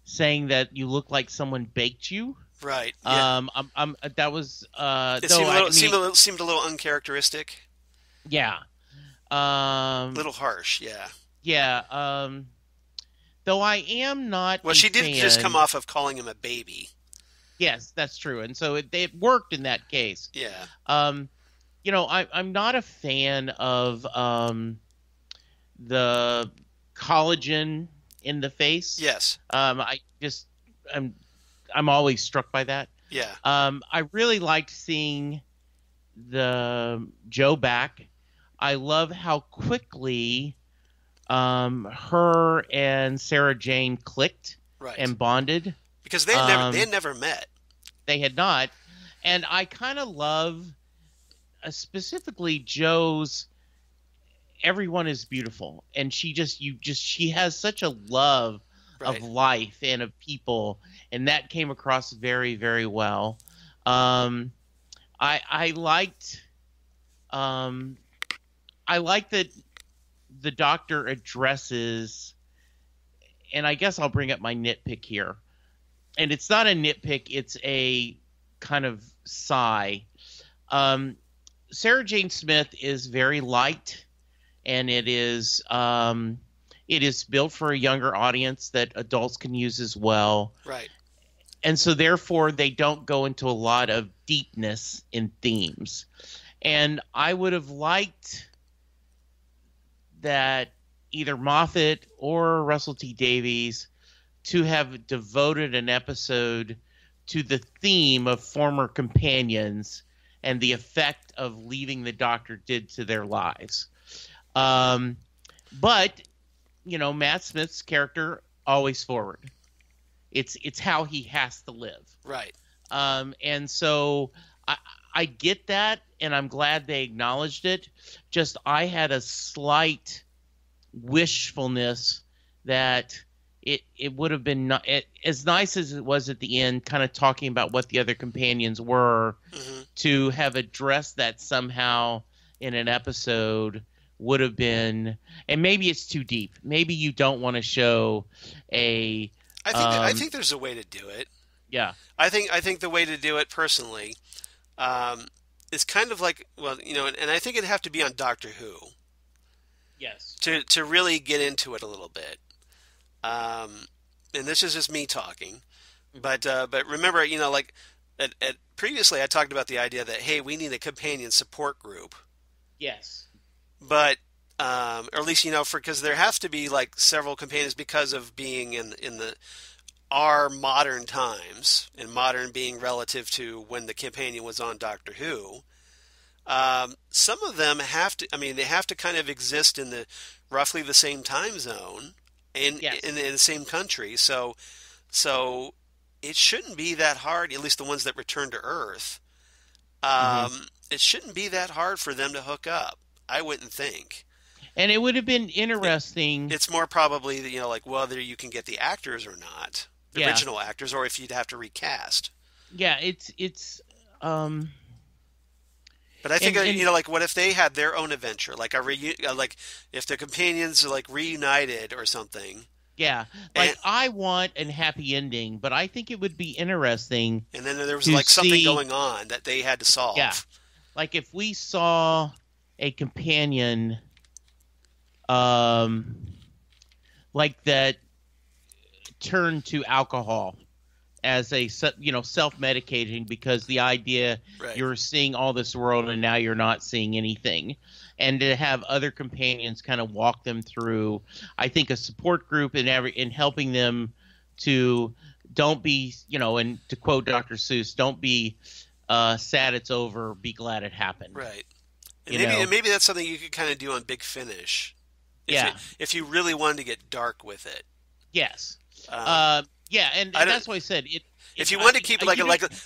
S3: saying that you look like someone baked you.
S2: Right. Yeah.
S3: That was
S2: it seemed a little uncharacteristic.
S3: Yeah.
S2: A little harsh. Yeah.
S3: Yeah. Though I am not.
S2: Well, she did just come off of calling him a baby.
S3: Yes, that's true, and so it worked in that case.
S2: Yeah.
S3: I'm not a fan of the collagen in the face.
S2: Yes.
S3: I'm always struck by that.
S2: Yeah.
S3: I really liked seeing the Joe back. I love how quickly her and Sarah Jane clicked and bonded.
S2: Because they had never met.
S3: They had not. And I kind of love specifically Joe's everyone is beautiful. And she has such a love of life and of people. And that came across very, very well. I liked that the Doctor addresses, and I guess I'll bring up my nitpick here. And it's not a nitpick, it's a kind of sigh. Sarah Jane Smith is very light, and it is built for a younger audience that adults can use as well.
S2: Right.
S3: And so therefore they don't go into a lot of deepness in themes. And I would have liked that either Moffat or Russell T Davies to have devoted an episode to the theme of former companions and the effect of leaving the Doctor did to their lives. But, Matt Smith's character, always forward. It's how he has to live.
S2: Right.
S3: And so I get that, and I'm glad they acknowledged it. Just I had a slight wishfulness that it would have been as nice as it was at the end, kind of talking about what the other companions were, to have addressed that somehow in an episode would have been, and maybe it's too deep. Maybe you don't want to show a.
S2: I think there's a way to do it.
S3: Yeah.
S2: I think the way to do it personally, is kind of like, and I think it'd have to be on Doctor Who. Yes. To really get into it a little bit. and this is just me talking, but remember, like previously I talked about the idea that, hey, we need a companion support group.
S3: Yes.
S2: But or at least because there have to be like several companions because of being in our modern times, and modern being relative to when the companion was on Doctor Who. Some of them have to. I mean, they have to kind of exist in the roughly the same time zone and
S3: Yes.
S2: in the same country. So it shouldn't be that hard. At least the ones that return to Earth. It shouldn't be that hard for them to hook up. I wouldn't think.
S3: And it would have been interesting.
S2: It's more probably that, like whether you can get the actors or not, the
S3: Yeah.
S2: original actors, or if you'd have to recast.
S3: Yeah, it's
S2: But I think
S3: And-
S2: like what if they had their own adventure, like like if the companions like reunited or something,
S3: yeah. Like
S2: And-
S3: I want a happy ending, but I think it would be interesting.
S2: and then there was
S3: To
S2: like something
S3: see-
S2: going on that they had to solve.
S3: Yeah. Like if we saw a companion like that turned to alcohol as a self-medicating, because the idea
S2: Right.
S3: you're seeing all this world and now you're not seeing anything, and to have other companions kind of walk them through, I think, a support group in helping them to don't be, and to quote Dr. Seuss, don't be sad it's over, be glad it happened.
S2: Right. And
S3: You know?
S2: maybe that's something you could kind of do on Big Finish.
S3: Yeah.
S2: If you really wanted to get dark with it.
S3: Yes.
S2: Um,
S3: Yeah, and
S2: I don't-
S3: that's why I said it.
S2: If you wanted to keep
S3: I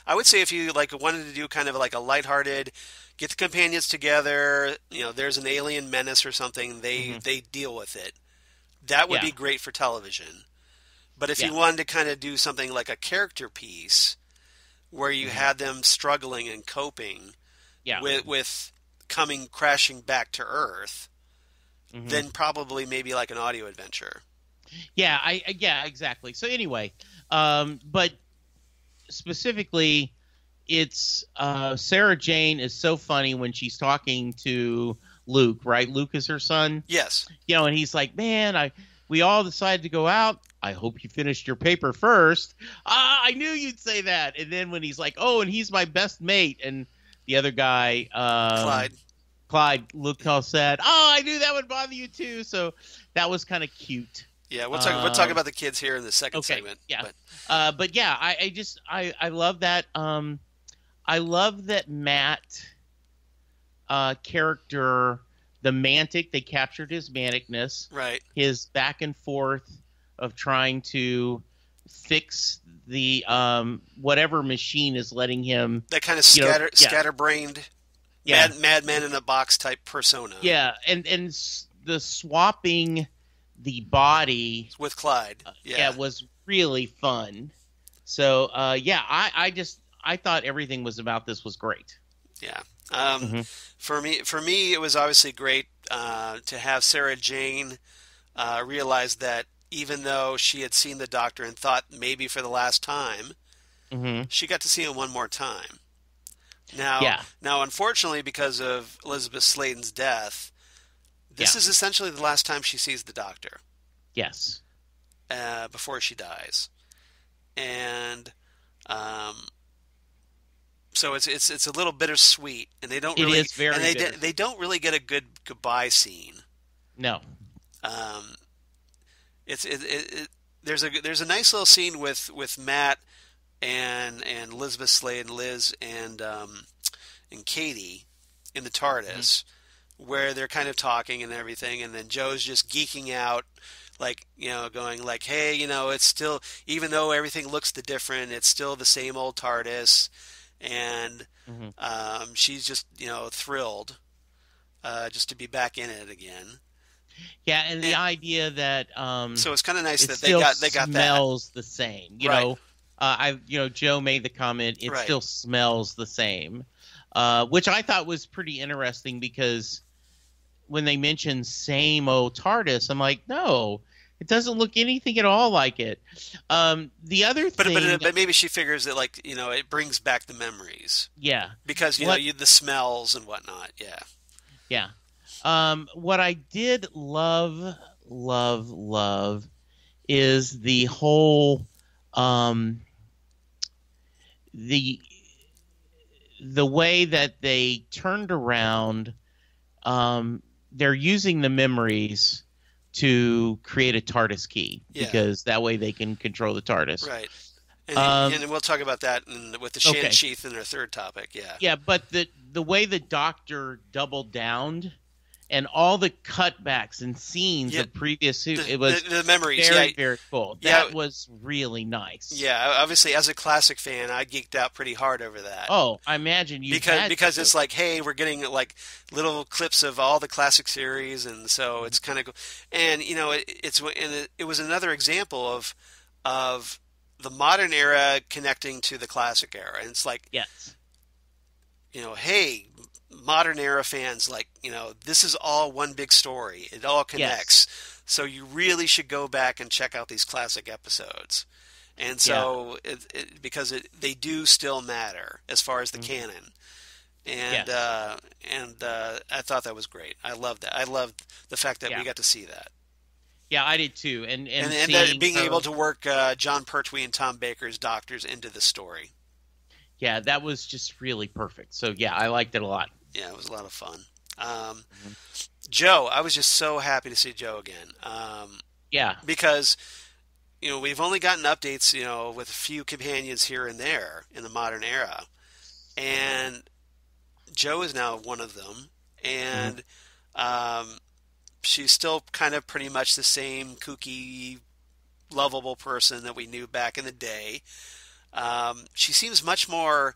S2: I would say if you like wanted to do kind of like a lighthearted, get the companions together, there's an alien menace or something, they deal with it. That would
S3: Yeah.
S2: be great for television. But if you
S3: Yeah.
S2: wanted to kind of do something like a character piece where you had them struggling and coping
S3: yeah.
S2: with coming crashing back to Earth,
S3: Mhm.
S2: then probably maybe like an audio adventure.
S3: Yeah, yeah, exactly. So anyway, but specifically, it's Sarah Jane is so funny when she's talking to Luke, right? Luke is her son,
S2: Yes.
S3: and he's like, "Man, we all decided to go out. I hope you finished your paper first." I knew you'd say that. And then when he's like, "Oh, and he's my best mate," and the other guy, Clyde looked all sad. "Oh, I knew that would bother you too." So that was kind of cute.
S2: Yeah, we'll talk about the kids here in the second
S3: Okay,
S2: segment.
S3: yeah.
S2: But
S3: But yeah, I love that. I love that Matt character, the mantic. They captured his manicness,
S2: right.
S3: his back and forth of trying to fix the whatever machine is letting him.
S2: That kind of scatterbrained,
S3: Yeah.
S2: madman in a box type persona.
S3: Yeah, and the swapping the body.
S2: With Clyde. Yeah.
S3: Was really fun. So I thought everything was about this was great.
S2: Yeah. For me, it was obviously great to have Sarah Jane realize that even though she had seen the Doctor and thought maybe for the last time, she got to see him one more time. Now, unfortunately, because of Elisabeth Sladen's death, this is essentially the last time she sees the Doctor.
S3: Yes.
S2: Before she dies, and so it's a little bittersweet, and they don't really.
S3: It is very
S2: and
S3: bitter.
S2: they don't really get a good goodbye scene.
S3: No.
S2: There's a nice little scene with Matt and Elisabeth Sladen, Liz and Katy in the TARDIS, where they're kind of talking and everything, and then Joe's just geeking out, like, going like, hey, it's still, even though everything looks different, it's still the same old TARDIS, and she's just thrilled just to be back in it again.
S3: Yeah, and the idea that
S2: so it's kind of nice
S3: it
S2: that
S3: still
S2: they got
S3: smells the same.
S2: Right.
S3: Joe made the comment, it
S2: Right.
S3: still smells the same, which I thought was pretty interesting, because when they mentioned same old TARDIS, I'm like, no, it doesn't look anything at all like it. The other thing,
S2: but maybe she figures that, like, it brings back the memories
S3: yeah,
S2: because the smells and whatnot. What
S3: what I did love is the whole the way that they turned around. They're using the memories to create a TARDIS key because that way they can control the TARDIS.
S2: Right. And we'll talk about that with the Shannon Sheath in our third topic. Yeah.
S3: Yeah, but the way the Doctor doubled down and all the cutbacks and scenes of previous, it was
S2: the memories.
S3: Very, very cool. That was really nice.
S2: Yeah, obviously, as a classic fan, I geeked out pretty hard over that.
S3: Oh, I imagine you
S2: because it's like, hey, we're getting like little clips of all the classic series, and so it's kind of cool. And it was another example of the modern era connecting to the classic era, and it's like,
S3: yes,
S2: hey, modern era fans, like, this is all one big story. It all connects. Yes. So you really should go back and check out these classic episodes. And so because they do still matter as far as the canon. And I thought that was great. I loved that. I loved the fact that we got to see that.
S3: Yeah, I did too. And
S2: being able to work John Pertwee and Tom Baker's doctors into the story. Yeah,
S3: that was just really perfect. So yeah, I liked it a lot.
S2: Yeah, it was a lot of fun. Joe, I was just so happy to see Joe again. Because, we've only gotten updates, with a few companions here and there in the modern era. And Joe is now one of them. And she's still kind of pretty much the same kooky, lovable person that we knew back in the day. She seems much more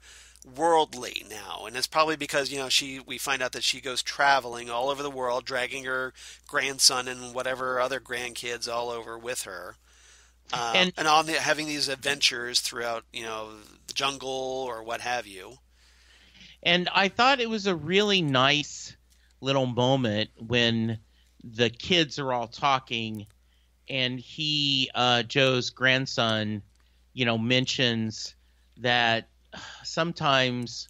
S2: worldly now, and it's probably because we find out that she goes traveling all over the world, dragging her grandson and whatever other grandkids all over with her, and having these adventures throughout the jungle or what have you.
S3: And I thought it was a really nice little moment when the kids are all talking, and Joe's grandson, mentions that sometimes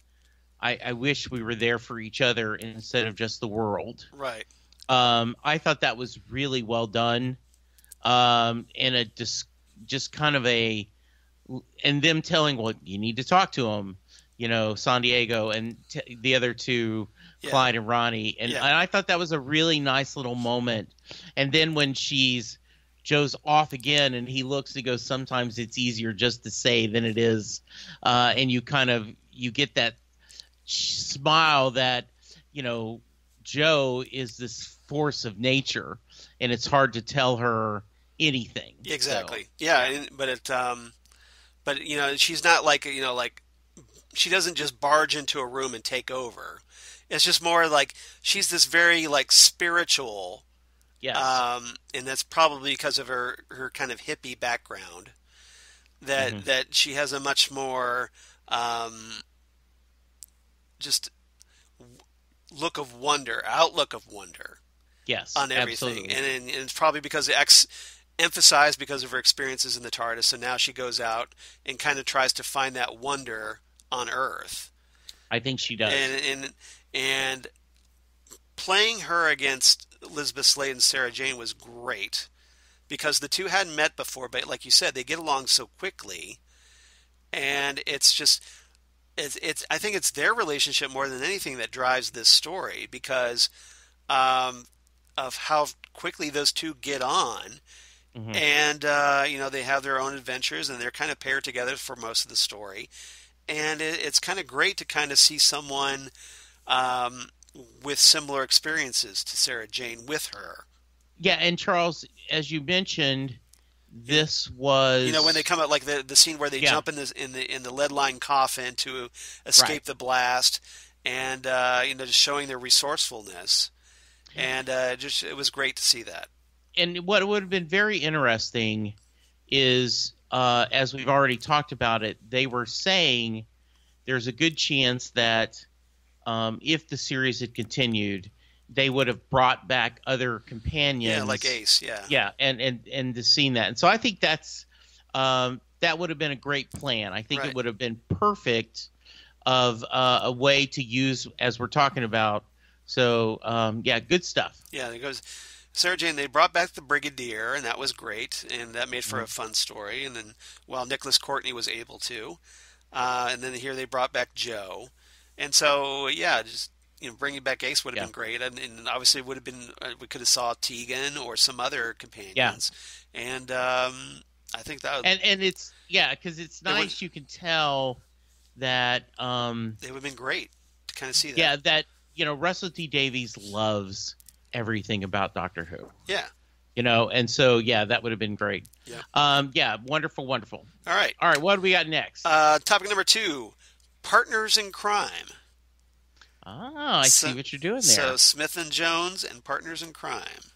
S3: I wish we were there for each other instead of just the world.
S2: Right.
S3: I thought that was really well done. And it just kind of and them telling, well, you need to talk to him, Santiago and the other two, Clyde and Ronnie. And I thought that was a really nice little moment. And then when Joe's off again, and he looks and he goes, sometimes it's easier just to say than it is. And you get that smile that, Joe is this force of nature, and it's hard to tell her anything.
S2: Exactly. So. Yeah. But she's not like, she doesn't just barge into a room and take over. It's just more like she's this very like spiritual.
S3: Yes.
S2: And that's probably because of her kind of hippie background, that she has a much more just outlook of wonder.
S3: Yes,
S2: on everything,
S3: absolutely.
S2: and it's probably because emphasized because of her experiences in the TARDIS. So now she goes out and kind of tries to find that wonder on Earth.
S3: I think she does.
S2: And playing her against Elisabeth Sladen and Sarah Jane was great because the two hadn't met before, but like you said, they get along so quickly, and it's just I think it's their relationship more than anything that drives this story because of how quickly those two get on, and they have their own adventures and they're kind of paired together for most of the story, and it's kind of great to kind of see someone with similar experiences to Sarah Jane with her.
S3: Yeah, and Charles, as you mentioned, this was
S2: when they come out like the scene where they jump in the lead-lined coffin to escape the blast, and just showing their resourcefulness, and it was great to see that.
S3: And what would have been very interesting is, as we've already talked about it, they were saying there's a good chance that if the series had continued, they would have brought back other companions.
S2: Yeah, like Ace, yeah.
S3: Yeah, and to seen that. And so I think that's that would have been a great plan. I think it would have been perfect of a way to use, as we're talking about. So, good stuff.
S2: Yeah, it goes. Sarah Jane, they brought back the Brigadier, and that was great, and that made for a fun story. And then, well, Nicholas Courtney was able to, and then here they brought back Joe, and so yeah, just bringing back Ace would have been great, and obviously it would have been we could have saw Tegan or some other companions, and I think that would,
S3: and it's because it's nice you can tell that
S2: it would have been great to kind of see that.
S3: Yeah, that Russell T Davies loves everything about Doctor Who.
S2: Yeah.
S3: And so that would have been great.
S2: Yeah.
S3: Wonderful.
S2: All right.
S3: What do we got next?
S2: Topic number 2, Partners in Crime.
S3: I see what you're doing there.
S2: So Smith and Jones and Partners in Crime.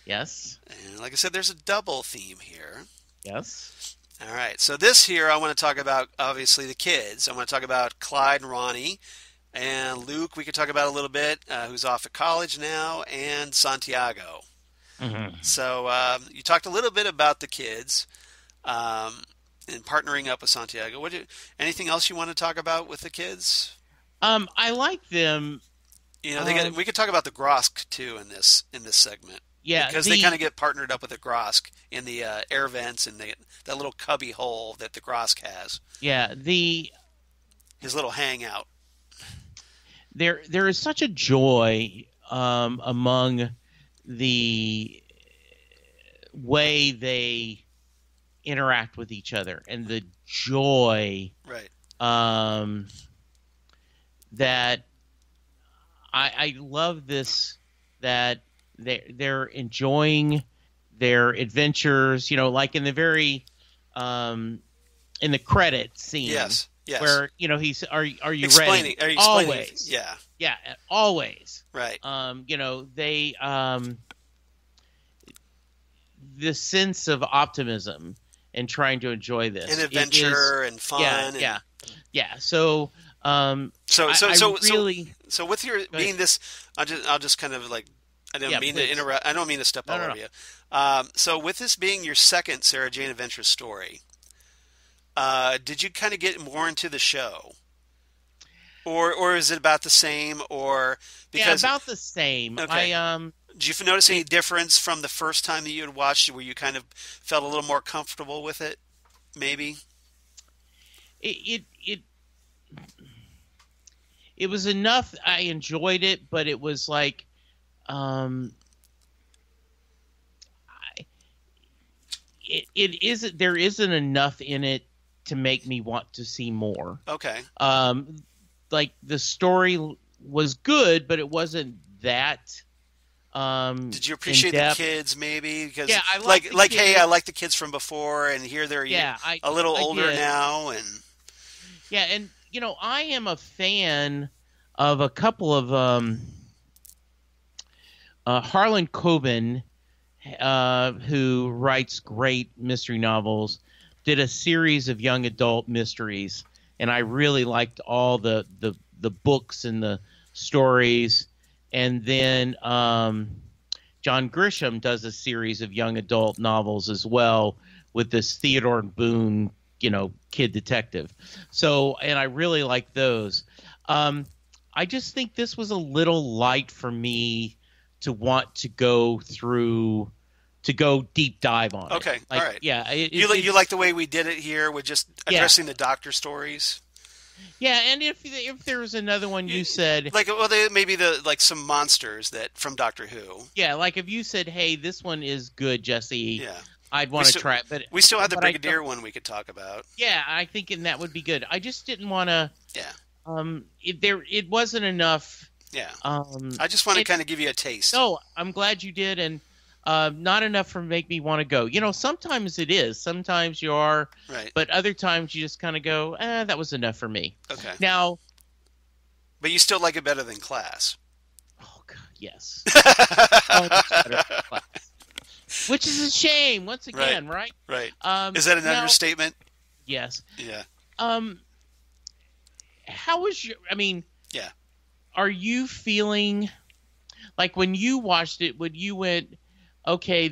S3: Yes.
S2: And like I said, there's a double theme here.
S3: Yes.
S2: All right. So this here, I want to talk about, obviously, the kids. I want to talk about Clyde and Ronnie. And Luke, we could talk about a little bit, who's off at college now, and Santiago.
S3: Mm-hmm.
S2: So you talked a little bit about the kids and partnering up with Santiago. Anything else you want to talk about with the kids?
S3: I like them.
S2: We could talk about the Grosk too in this segment.
S3: Yeah,
S2: because they kind of get partnered up with the Grosk in the air vents and that little cubby hole that the Grosk has.
S3: Yeah,
S2: his little hangout.
S3: There is such a joy among the way they interact with each other, and the joy that I love this, that they're enjoying their adventures. Like in the very in the credit scene.
S2: Yes.
S3: Where he's are you ready?
S2: Are you explaining?
S3: Always.
S2: Yeah,
S3: always.
S2: Right.
S3: They the sense of optimism and trying to enjoy this
S2: and adventure and fun.
S3: Yeah. So
S2: so with your being this, I'll just kind of like I don't mean to interrupt. I don't mean to step all over you. So with this being your second Sarah Jane Adventure story. Did you kind of get more into the show, or is it about the same? Or because
S3: about the same.
S2: Okay. Did you notice any difference from the first time that you had watched it, where you kind of felt a little more comfortable with it? Maybe.
S3: It was enough. I enjoyed it, but it was like, it isn't. There isn't enough in it to make me want to see more.
S2: Okay.
S3: Like the story was good, but it wasn't that.
S2: Did you appreciate the kids maybe? Because
S3: I like
S2: hey, I like the kids from before, and here they're a little older now, and
S3: and I am a fan of a couple of Harlan Coben, who writes great mystery novels, did a series of young adult mysteries, and I really liked all the books and the stories. And then John Grisham does a series of young adult novels as well with this Theodore Boone, kid detective. So, and I really like those. I just think this was a little light for me to want to go deep dive on it.
S2: Okay, all right.
S3: Yeah.
S2: You like the way we did it here with just addressing the Doctor stories?
S3: Yeah, and if there was another one you said...
S2: maybe some monsters from Doctor Who.
S3: Yeah, like if you said, hey, this one is good, Jesse, I'd want to try it. But
S2: we still have the Brigadier one we could talk about.
S3: Yeah, I think that would be good. I just didn't want to...
S2: Yeah.
S3: It wasn't enough...
S2: Yeah. I just want to kind of give you a taste.
S3: No, I'm glad you did, and not enough to make me want to go. Sometimes it is. Sometimes you are.
S2: Right.
S3: But other times you just kind of go, that was enough for me.
S2: Okay.
S3: Now.
S2: But you still like it better than Class.
S3: Oh, God, yes. Much better than Class. Which is a shame, once again, right?
S2: Right. Is that an understatement?
S3: Yes.
S2: Yeah.
S3: How was your...
S2: Yeah.
S3: Are you feeling... Like when you watched it, when you went... Okay,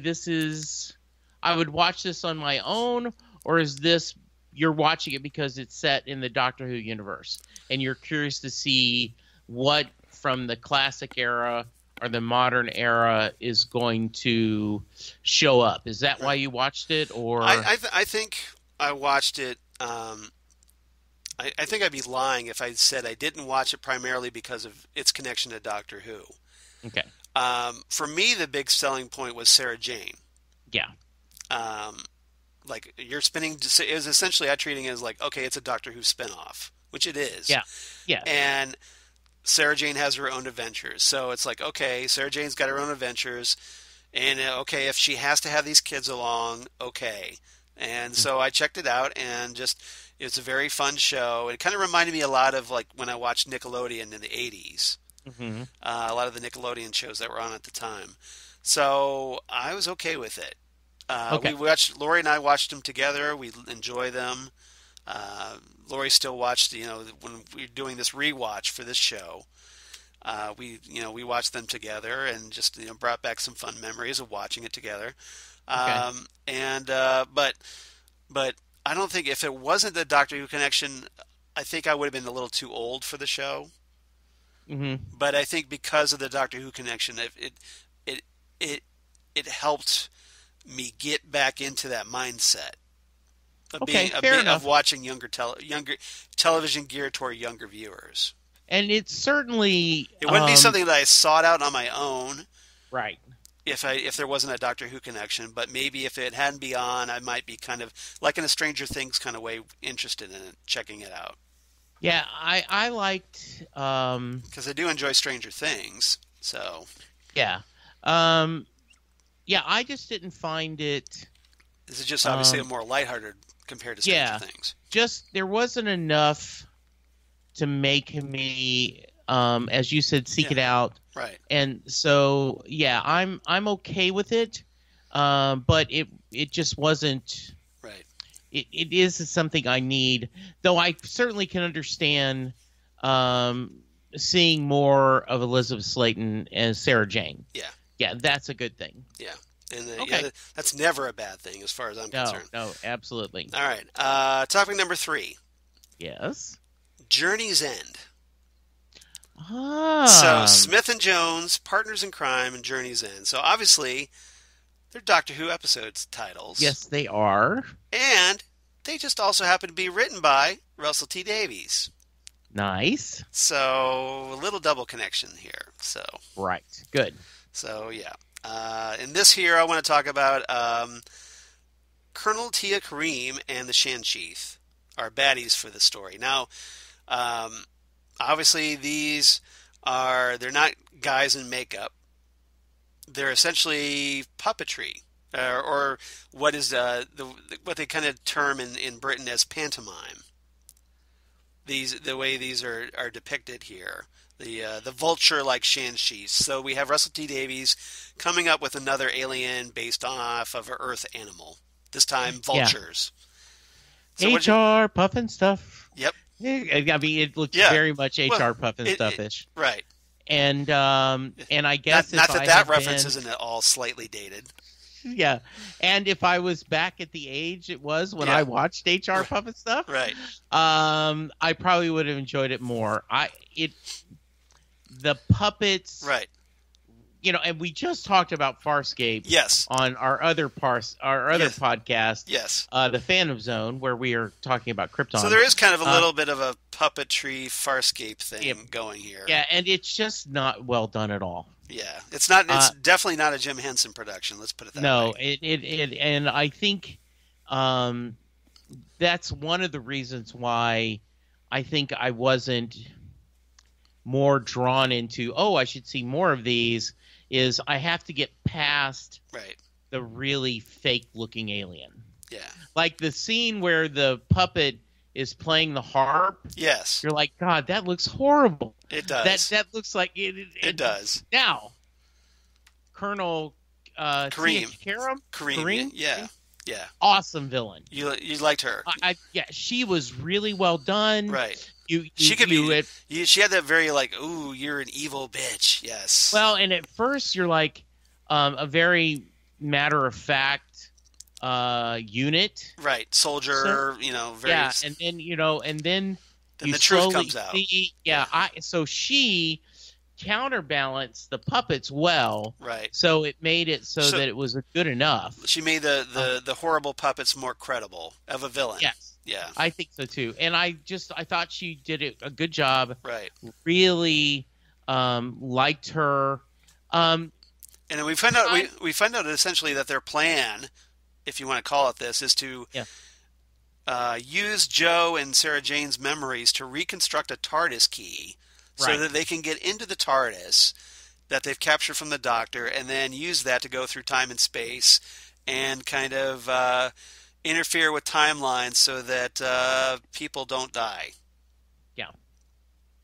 S3: I would watch this on my own, or is this you're watching it because it's set in the Doctor Who universe and you're curious to see what from the classic era or the modern era is going to show up. Is that why you watched it, or
S2: I think I watched it. I think I'd be lying if I said I didn't watch it primarily because of its connection to Doctor Who.
S3: okay?
S2: For me, the big selling point was Sarah Jane.
S3: Yeah,
S2: Like you're spinning, it was essentially I treating it as like, okay, it's a Doctor Who spinoff, which it is.
S3: yeah.
S2: And Sarah Jane has her own adventures, so it's like, okay, Sarah Jane's got her own adventures, and okay, if she has to have these kids along, okay. And so I checked it out, and just it's a very fun show. It kind of reminded me a lot of like when I watched Nickelodeon in the '80s.
S3: Mm-hmm.
S2: A lot of the Nickelodeon shows that were on at the time. So I was okay with it.
S3: Okay.
S2: Lori and I watched them together. We enjoy them. Lori still watched, when we were doing this rewatch for this show, we watched them together and just, brought back some fun memories of watching it together.
S3: Okay.
S2: But I don't think if it wasn't the Doctor Who connection, I think I would have been a little too old for the show.
S3: Mm-hmm.
S2: But I think because of the Doctor Who connection, it helped me get back into that mindset of watching younger television geared toward younger viewers.
S3: And it's certainly
S2: It wouldn't be something that I sought out on my own,
S3: right.
S2: if there wasn't a Doctor Who connection. But maybe if it hadn't been on, I might be kind of like in a Stranger Things kind of way interested in it, checking it out.
S3: Yeah, I liked
S2: because I do enjoy Stranger Things. So
S3: yeah, I just didn't find it.
S2: This is just obviously a more lighthearted compared to Stranger Things.
S3: Just there wasn't enough to make me, as you said, seek it out.
S2: Right.
S3: And so I'm okay with it, but it just wasn't.
S2: Right.
S3: It is something I need, though I certainly can understand seeing more of Elizabeth Sladen as Sarah Jane.
S2: Yeah.
S3: Yeah, that's a good thing.
S2: Yeah. And
S3: okay.
S2: That's never a bad thing as far as I'm concerned.
S3: No, absolutely.
S2: All right. Topic number 3.
S3: Yes.
S2: Journey's End.
S3: Ah.
S2: So Smith and Jones, Partners in Crime, and Journey's End. So obviously, they're Doctor Who episodes titles.
S3: Yes, they are.
S2: And they just also happen to be written by Russell T Davies.
S3: Nice.
S2: So a little double connection here. So
S3: right. Good.
S2: So yeah. In this here, I want to talk about Colonel Tia Kareem and the Shancheeth are baddies for the story. Now, obviously, they're not guys in makeup. They're essentially puppetry, or what is what they kind of term in Britain as pantomime. The way these are depicted here. The vulture-like Shancheeth. So we have Russell T Davies coming up with another alien based off of an Earth animal. This time, vultures.
S3: Yeah. So HR puffin stuff.
S2: Yep.
S3: I mean, it looks very much HR puffin stuffish.
S2: Right.
S3: And I guess
S2: not that reference isn't at all slightly dated.
S3: Yeah, and if I was back at the age it was when I watched HR Puffin stuff,
S2: right?
S3: I probably would have enjoyed it more. The puppets,
S2: right?
S3: And we just talked about Farscape,
S2: yes,
S3: on our other podcast,
S2: yes,
S3: the Phantom Zone, where we are talking about Krypton.
S2: So there is kind of a little bit of a puppetry Farscape thing going here.
S3: Yeah, and it's just not well done at all.
S2: Yeah, it's not. It's definitely not a Jim Henson production. Let's put it that way.
S3: No, and I think that's one of the reasons why I think I wasn't more drawn into. Oh, I should see more of these. Is I have to get past the really fake-looking alien.
S2: Yeah,
S3: like the scene where the puppet is playing the harp.
S2: Yes,
S3: you're like, God, that looks horrible.
S2: It does.
S3: That looks like it.
S2: It does.
S3: Now, Colonel Kareem.
S2: Yeah.
S3: Awesome villain.
S2: You liked her.
S3: She was really well done.
S2: Right.
S3: She
S2: had that very ooh, you're an evil bitch. Yes.
S3: Well, and at first you're like a very matter of fact unit.
S2: Right. Soldier. Very.
S3: Yeah, and then
S2: the truth comes out.
S3: So she counterbalance the puppets well.
S2: Right.
S3: So it made it so that it was good enough.
S2: She made the horrible puppets more credible of a villain.
S3: Yes.
S2: Yeah.
S3: I think so too. And I thought she did a good job.
S2: Right.
S3: Really liked her. And
S2: then we find out essentially that their plan, if you want to call it this, is to use Joe and Sarah Jane's memories to reconstruct a TARDIS key so that they can get into the TARDIS that they've captured from the Doctor and then use that to go through time and space and kind of interfere with timelines so that people don't die.
S3: Yeah.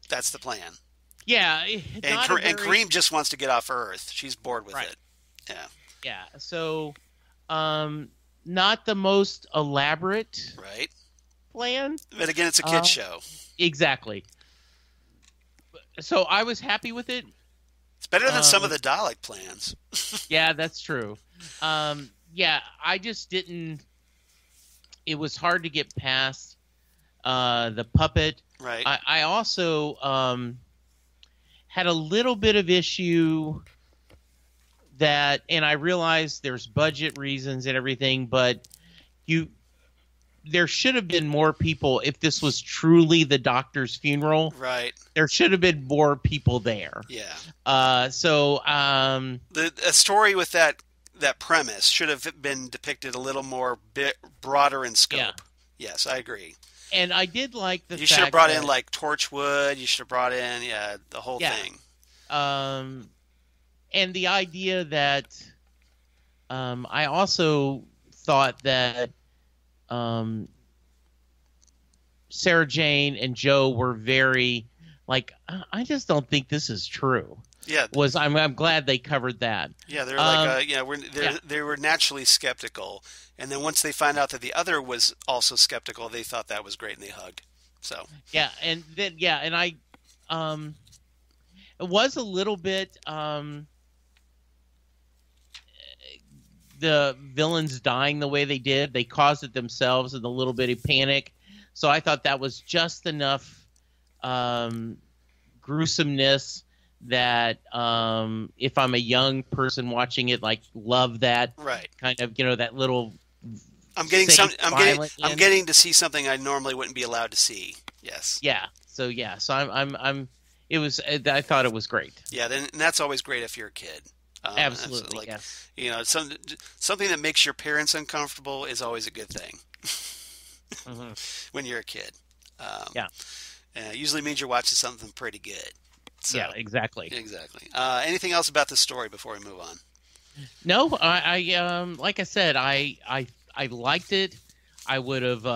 S2: That's the plan.
S3: Yeah.
S2: And Kareem just wants to get off Earth. She's bored with it. Yeah.
S3: Yeah. So, not the most elaborate plan.
S2: But again, it's a kid's show.
S3: Exactly. So I was happy with it.
S2: It's better than some of the Dalek plans.
S3: Yeah, that's true. I just didn't. It was hard to get past the puppet.
S2: Right.
S3: I also had a little bit of issue that, and I realize there's budget reasons and everything, but there should have been more people if this was truly the Doctor's funeral.
S2: Right.
S3: There should have been more people there.
S2: Yeah.
S3: A
S2: story with that premise should have been depicted a little more broader in scope.
S3: Yeah.
S2: Yes, I agree.
S3: And I did like the fact
S2: you should have brought in like Torchwood. You should have brought in the whole thing.
S3: And the idea that I also thought that Sarah Jane and Joe were very like, I just don't think this is true.
S2: Yeah.
S3: I'm glad they covered that.
S2: Yeah, they're like they were naturally skeptical, and then once they find out that the other was also skeptical, they thought that was great and they hugged. So
S3: and I it was a little bit the villains dying the way they did. They caused it themselves in a little bit of panic. So I thought that was just enough gruesomeness that if I'm a young person watching it, like, love that kind of, that little.
S2: I'm getting to see something I normally wouldn't be allowed to see. Yes.
S3: Yeah. So I thought it was great.
S2: Yeah. And that's always great if you're a kid.
S3: Absolutely. Yes.
S2: Something that makes your parents uncomfortable is always a good thing.
S3: Mm-hmm.
S2: When you're a kid. It usually means you're watching something pretty good. So,
S3: yeah, exactly.
S2: Exactly. Anything else about the story before we move on?
S3: No, I like I said, I liked it. I would have.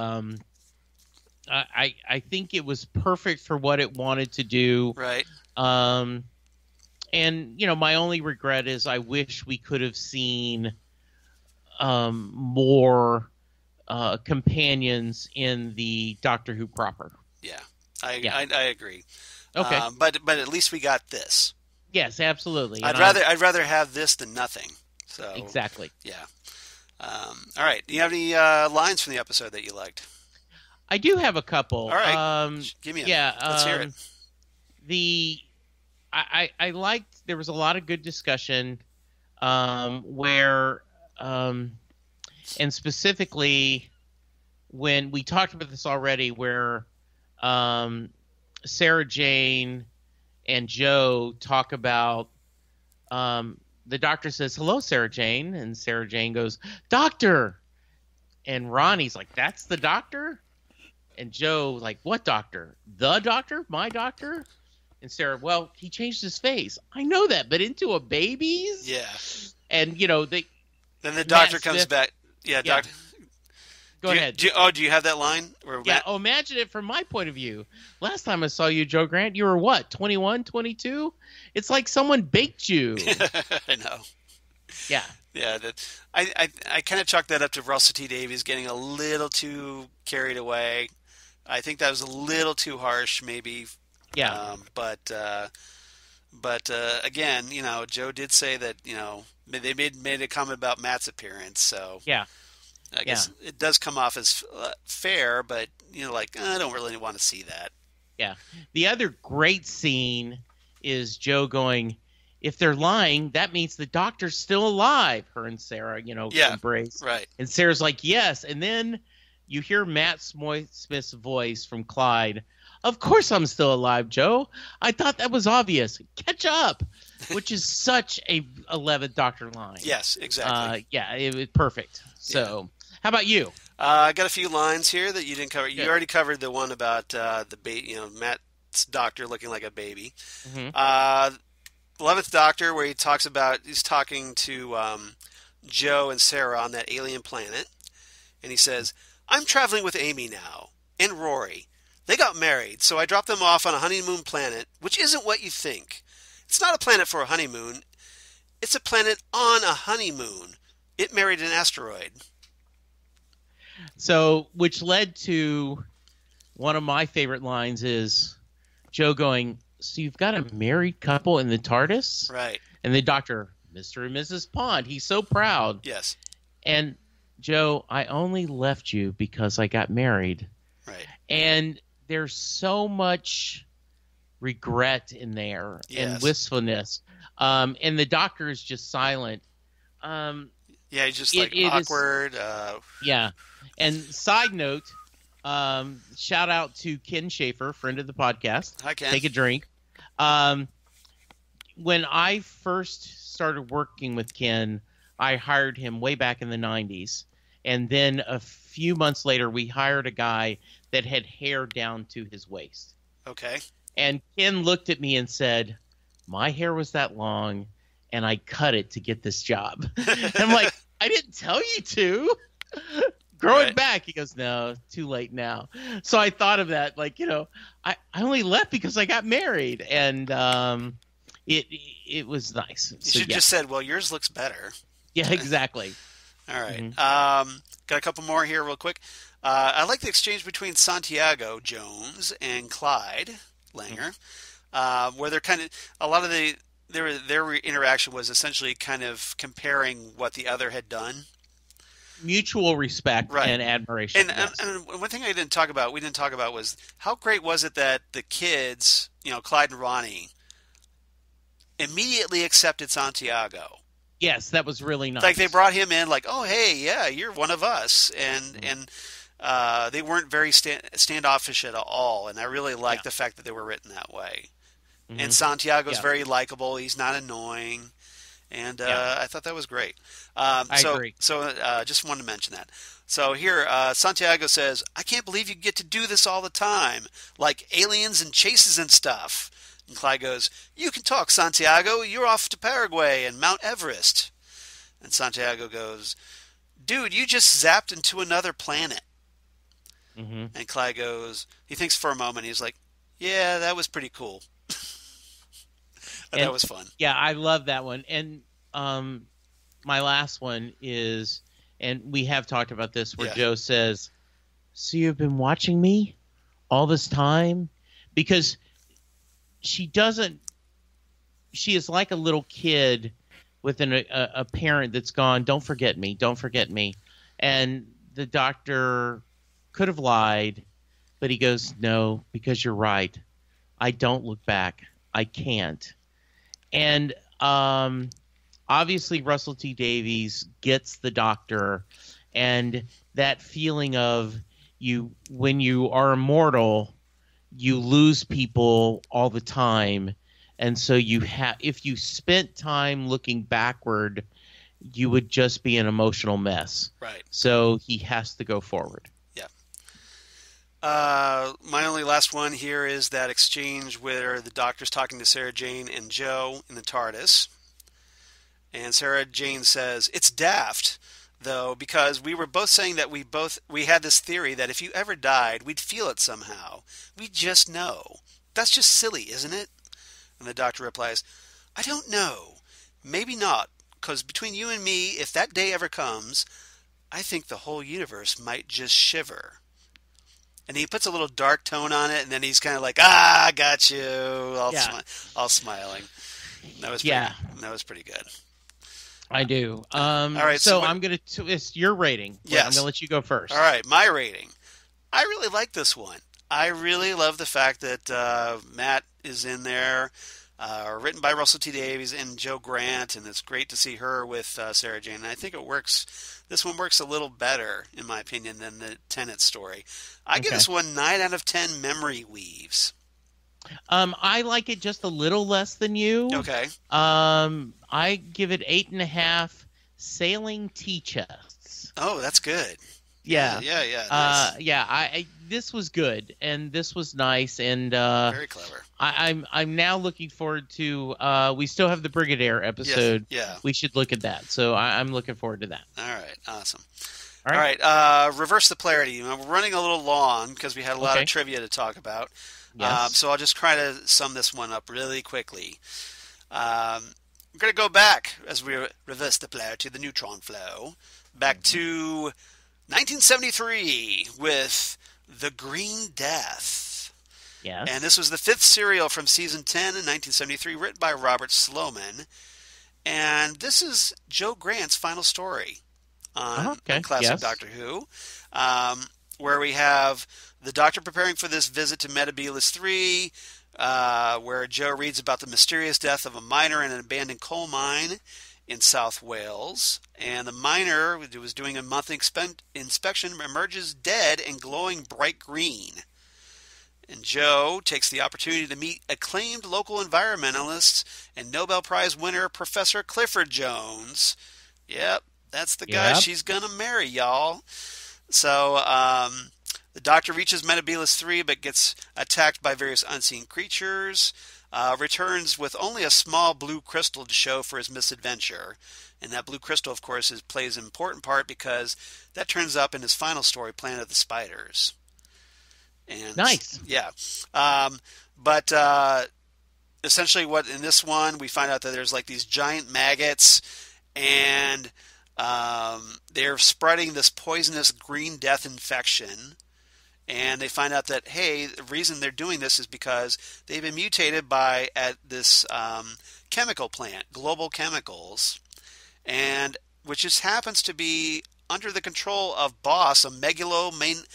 S3: I think it was perfect for what it wanted to do.
S2: Right.
S3: And my only regret is I wish we could have seen more companions in the Doctor Who proper.
S2: Yeah, I agree.
S3: Okay,
S2: but at least we got this.
S3: Yes, absolutely.
S2: I'd rather have this than nothing. So
S3: exactly.
S2: Yeah. All right. Do you have any lines from the episode that you liked?
S3: I do have a couple.
S2: All right. Give me a. Yeah. Let's hear it.
S3: I liked. There was a lot of good discussion where, and specifically when we talked about this already, where Sarah Jane and Joe talk about the Doctor says, "Hello, Sarah Jane," and Sarah Jane goes, "Doctor," and Ronnie's like, "That's the Doctor," and Joe like, "What Doctor? The Doctor? My Doctor?" And Sarah, "Well, he changed his face. I know that, but into a baby's?"
S2: Yeah.
S3: And
S2: then the Doctor comes back. Yeah, Doctor.
S3: Go ahead.
S2: Do you have that line?
S3: Imagine it from my point of view. Last time I saw you, Joe Grant, you were what, 21, 22? It's like someone baked you.
S2: I know.
S3: Yeah.
S2: Yeah. I kind of chalked that up to Russell T Davies getting a little too carried away. I think that was a little too harsh, maybe.
S3: Yeah.
S2: But again, Joe did say that, they made a comment about Matt's appearance, so
S3: yeah.
S2: I guess it does come off as fair, but I don't really want to see that.
S3: Yeah. The other great scene is Joe going, if they're lying, that means the doctor's still alive. Her and Sarah, embrace.
S2: Right.
S3: And Sarah's like, yes. And then you hear Matt Smith's voice from Clyde. Of course I'm still alive, Joe. I thought that was obvious. Catch up, which is such a 11th Doctor line.
S2: Yes, exactly.
S3: It was perfect. So how about you?
S2: I got a few lines here that you didn't cover. You already covered the one about the baby, Matt's doctor looking like a baby. Mm-hmm. 11th Doctor, where he's talking to Joe and Sarah on that alien planet, and he says, "I'm traveling with Amy now, and Rory. They got married, so I dropped them off on a honeymoon planet, which isn't what you think. It's not a planet for a honeymoon. It's a planet on a honeymoon. It married an asteroid."
S3: So, which led to one of my favorite lines is Joe going, "So you've got a married couple in the TARDIS?"
S2: Right.
S3: And the doctor, Mr. and Mrs. Pond, he's so proud.
S2: Yes.
S3: And Joe, I only left you because I got married.
S2: Right.
S3: And there's so much regret in there and wistfulness. And the doctor is just silent.
S2: He's just awkward.
S3: Yeah. And side note, shout out to Ken Schaefer, friend of the podcast.
S2: Hi, Ken.
S3: Take a drink. When I first started working with Ken, I hired him way back in the 90s. And then a few months later, we hired a guy that had hair down to his waist.
S2: Okay.
S3: And Ken looked at me and said, "My hair was that long, and I cut it to get this job." And I'm like, "I didn't tell you to. Grow it back." He goes, "No, too late now." So I thought of that, I only left because I got married, and it was nice.
S2: You should just said, "Well, yours looks better."
S3: Yeah, exactly.
S2: All right. Mm-hmm. Got a couple more here real quick. I like the exchange between Santiago Jones and Clyde Langer, where they're kind of a lot of their interaction was essentially kind of comparing what the other had done.
S3: Mutual respect and admiration.
S2: And one thing we didn't talk about was how great was it that the kids, Clyde and Ronnie, immediately accepted Santiago.
S3: Yes, that was really nice.
S2: Like they brought him in, like, "Oh, hey, yeah, you're one of us," and they weren't very standoffish at all. And I really liked the fact that they were written that way. Mm-hmm. And Santiago's very likable; he's not annoying, and I thought that was great. I agree. So just wanted to mention that. So here, Santiago says, "I can't believe you get to do this all the time, like aliens and chases and stuff." And Clyde goes, "You can talk, Santiago. You're off to Paraguay and Mount Everest." And Santiago goes, "Dude, you just zapped into another planet." Mm-hmm. And Clyde goes, he thinks for a moment. He's like, "Yeah, that was pretty cool." That was fun.
S3: Yeah, I love that one. And my last one is, and we have talked about this, where Joe says, "So you've been watching me all this time?" Because she is like a little kid with a parent that's gone, "Don't forget me, don't forget me." And the doctor could have lied, but he goes, "No, because you're right. I don't look back. I can't." And obviously Russell T Davies gets the doctor, and that feeling of when you are immortal, you lose people all the time, and so if you spent time looking backward, you would just be an emotional mess.
S2: Right.
S3: So he has to go forward.
S2: Yeah. My only last one here is that exchange where the doctor's talking to Sarah Jane and Joe in the TARDIS, and Sarah Jane says, "It's daft, though, because we were both saying that we had this theory that if you ever died, we'd feel it somehow. We'd just know. That's just silly, isn't it?" And the doctor replies, "I don't know. Maybe not, because between you and me, if that day ever comes, I think the whole universe might just shiver." And he puts a little dark tone on it, and then he's kind of like, "I got you," all smiling. That was pretty good.
S3: I do.
S2: All right.
S3: So I'm going to it's your rating.
S2: Yes.
S3: I'm going to let you go first.
S2: All right. My rating. I really like this one. I really love the fact that Matt is in there. written by Russell T Davies and Joe Grant, and it's great to see her with Sarah Jane. And I think it works. This one works a little better, in my opinion, than the Tennant story. I give this one 9 out of 10 memory weaves.
S3: I like it just a little less than you.
S2: Okay.
S3: I give it 8.5 sailing tea chests.
S2: Oh, that's good.
S3: Yeah.
S2: Nice.
S3: This was good, and this was nice, and
S2: very clever.
S3: I'm now looking forward to. We still have the Brigadier episode.
S2: Yes, yeah.
S3: We should look at that. So I'm looking forward to that.
S2: All right. Awesome.
S3: All right.
S2: Reverse the polarity. We're running a little long because we had a lot of trivia to talk about.
S3: Yes.
S2: So I'll just try to sum this one up really quickly. We're going to go back as we reverse the polarity, the neutron flow, back to 1973 with The Green Death.
S3: Yes.
S2: And this was the 5th serial from season 10 in 1973, written by Robert Sloman. And this is Joe Grant's final story on classic Doctor Who, where we have the Doctor preparing for this visit to Metebelis 3, where Joe reads about the mysterious death of a miner in an abandoned coal mine in South Wales, and the miner who was doing a monthly inspection emerges dead and glowing bright green. And Joe takes the opportunity to meet acclaimed local environmentalist and Nobel Prize winner Professor Clifford Jones. Yep, that's the guy she's gonna marry, y'all. So the Doctor reaches Metebelis 3 but gets attacked by various unseen creatures. Returns with only a small blue crystal to show for his misadventure. And that blue crystal, of course, plays an important part because that turns up in his final story, Planet of the Spiders. And,
S3: nice.
S2: Yeah. But essentially what in this one, we find out that there's like these giant maggots, and they're spreading this poisonous green death infection. And they find out that, hey, the reason they're doing this is because they've been mutated at this chemical plant, Global Chemicals, and which just happens to be under the control of Boss, a megalomaniacal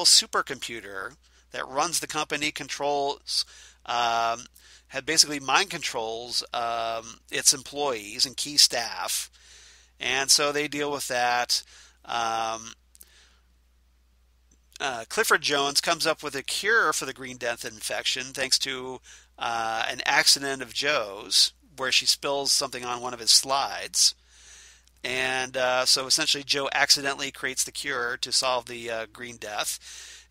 S2: supercomputer that runs the company, basically mind controls its employees and key staff. And so they deal with that. Clifford Jones comes up with a cure for the green death infection thanks to an accident of Joe's where she spills something on one of his slides. And so essentially Joe accidentally creates the cure to solve the green death.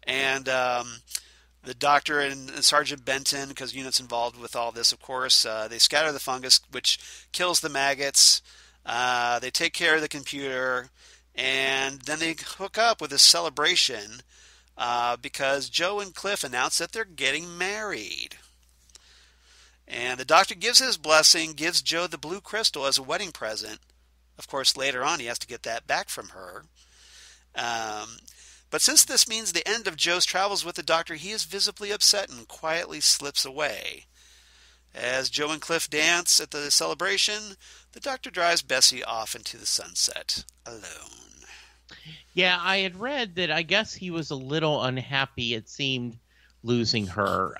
S2: And the Doctor and Sergeant Benton, because units involved with all this, of course, they scatter the fungus, which kills the maggots. They take care of the computer. And then they hook up with a celebration because Joe and Cliff announce that they're getting married. And the Doctor gives his blessing, gives Joe the blue crystal as a wedding present. Of course, later on he has to get that back from her. But since this means the end of Joe's travels with the Doctor, he is visibly upset and quietly slips away. As Joe and Cliff dance at the celebration, the Doctor drives Bessie off into the sunset alone.
S3: Yeah, I had read that I guess he was a little unhappy, it seemed, losing her.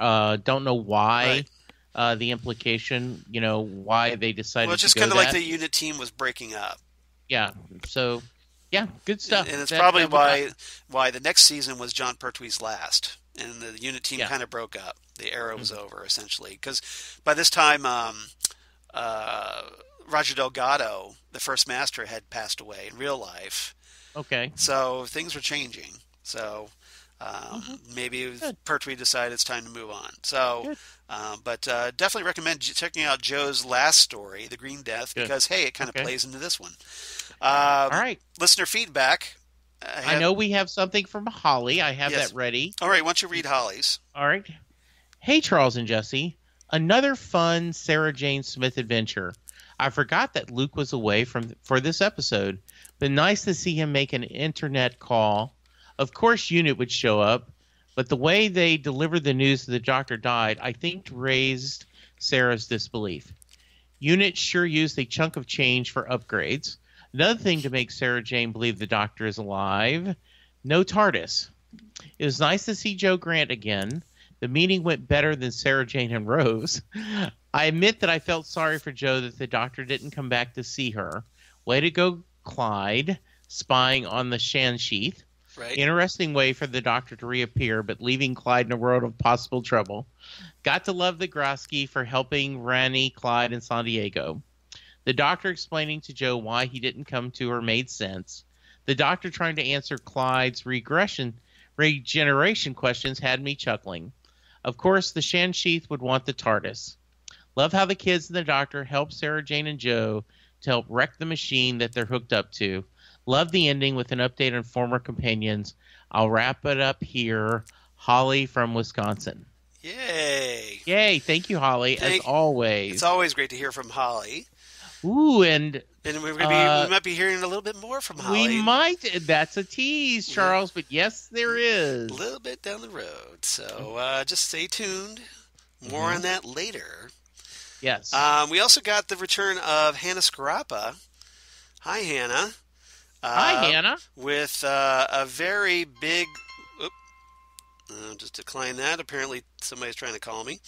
S3: Don't know why. Right. The implication, why they decided to go that.
S2: Well, it's just kind of like the unit team was breaking up.
S3: Yeah, so, yeah, good stuff.
S2: And it's probably why the next season was John Pertwee's last. And the unit team kind of broke up. The era was over, essentially. Because by this time, Roger Delgado, the first master, had passed away in real life.
S3: Okay.
S2: So things were changing. So maybe Pertwee decided it's time to move on. So, but definitely recommend checking out Joe's last story, The Green Death, because, hey, it kind of plays into this one. All
S3: right.
S2: Listener feedback.
S3: I know we have something from Holly. I have that ready.
S2: All right. Why don't you read Holly's?
S3: All right. Hey, Charles and Jesse. Another fun Sarah Jane Smith adventure. I forgot that Luke was away for this episode, but nice to see him make an internet call. Of course, Unit would show up, but the way they delivered the news that the Doctor died, I think raised Sarah's disbelief. Unit sure used a chunk of change for upgrades. Another thing to make Sarah Jane believe the Doctor is alive, no TARDIS. It was nice to see Joe Grant again. The meeting went better than Sarah Jane and Rose. I admit that I felt sorry for Jo that the doctor didn't come back to see her. Way to go, Clyde, spying on the Shansheath.
S2: Right.
S3: Interesting way for the doctor to reappear, but leaving Clyde in a world of possible trouble. Got to love the Grosky for helping Rani, Clyde, and Santiago. The doctor explaining to Jo why he didn't come to her made sense. The doctor trying to answer Clyde's regeneration questions had me chuckling. Of course, the Shansheath would want the TARDIS. Love how the kids and the doctor help Sarah Jane and Jo to help wreck the machine that they're hooked up to. Love the ending with an update on former companions. I'll wrap it up here. Holly from Wisconsin.
S2: Yay.
S3: Yay. Thank you, Holly, as always.
S2: It's always great to hear from Holly.
S3: Ooh, and
S2: we might be hearing a little bit more from Holly.
S3: We might. That's a tease, Charles, but yes, there is.
S2: A little bit down the road. So just stay tuned. More on that later.
S3: Yes.
S2: We also got the return of Hannah Scarapa. Hi, Hannah.
S3: Hi, Hannah.
S2: With a very big... just decline that. Apparently, somebody's trying to call me.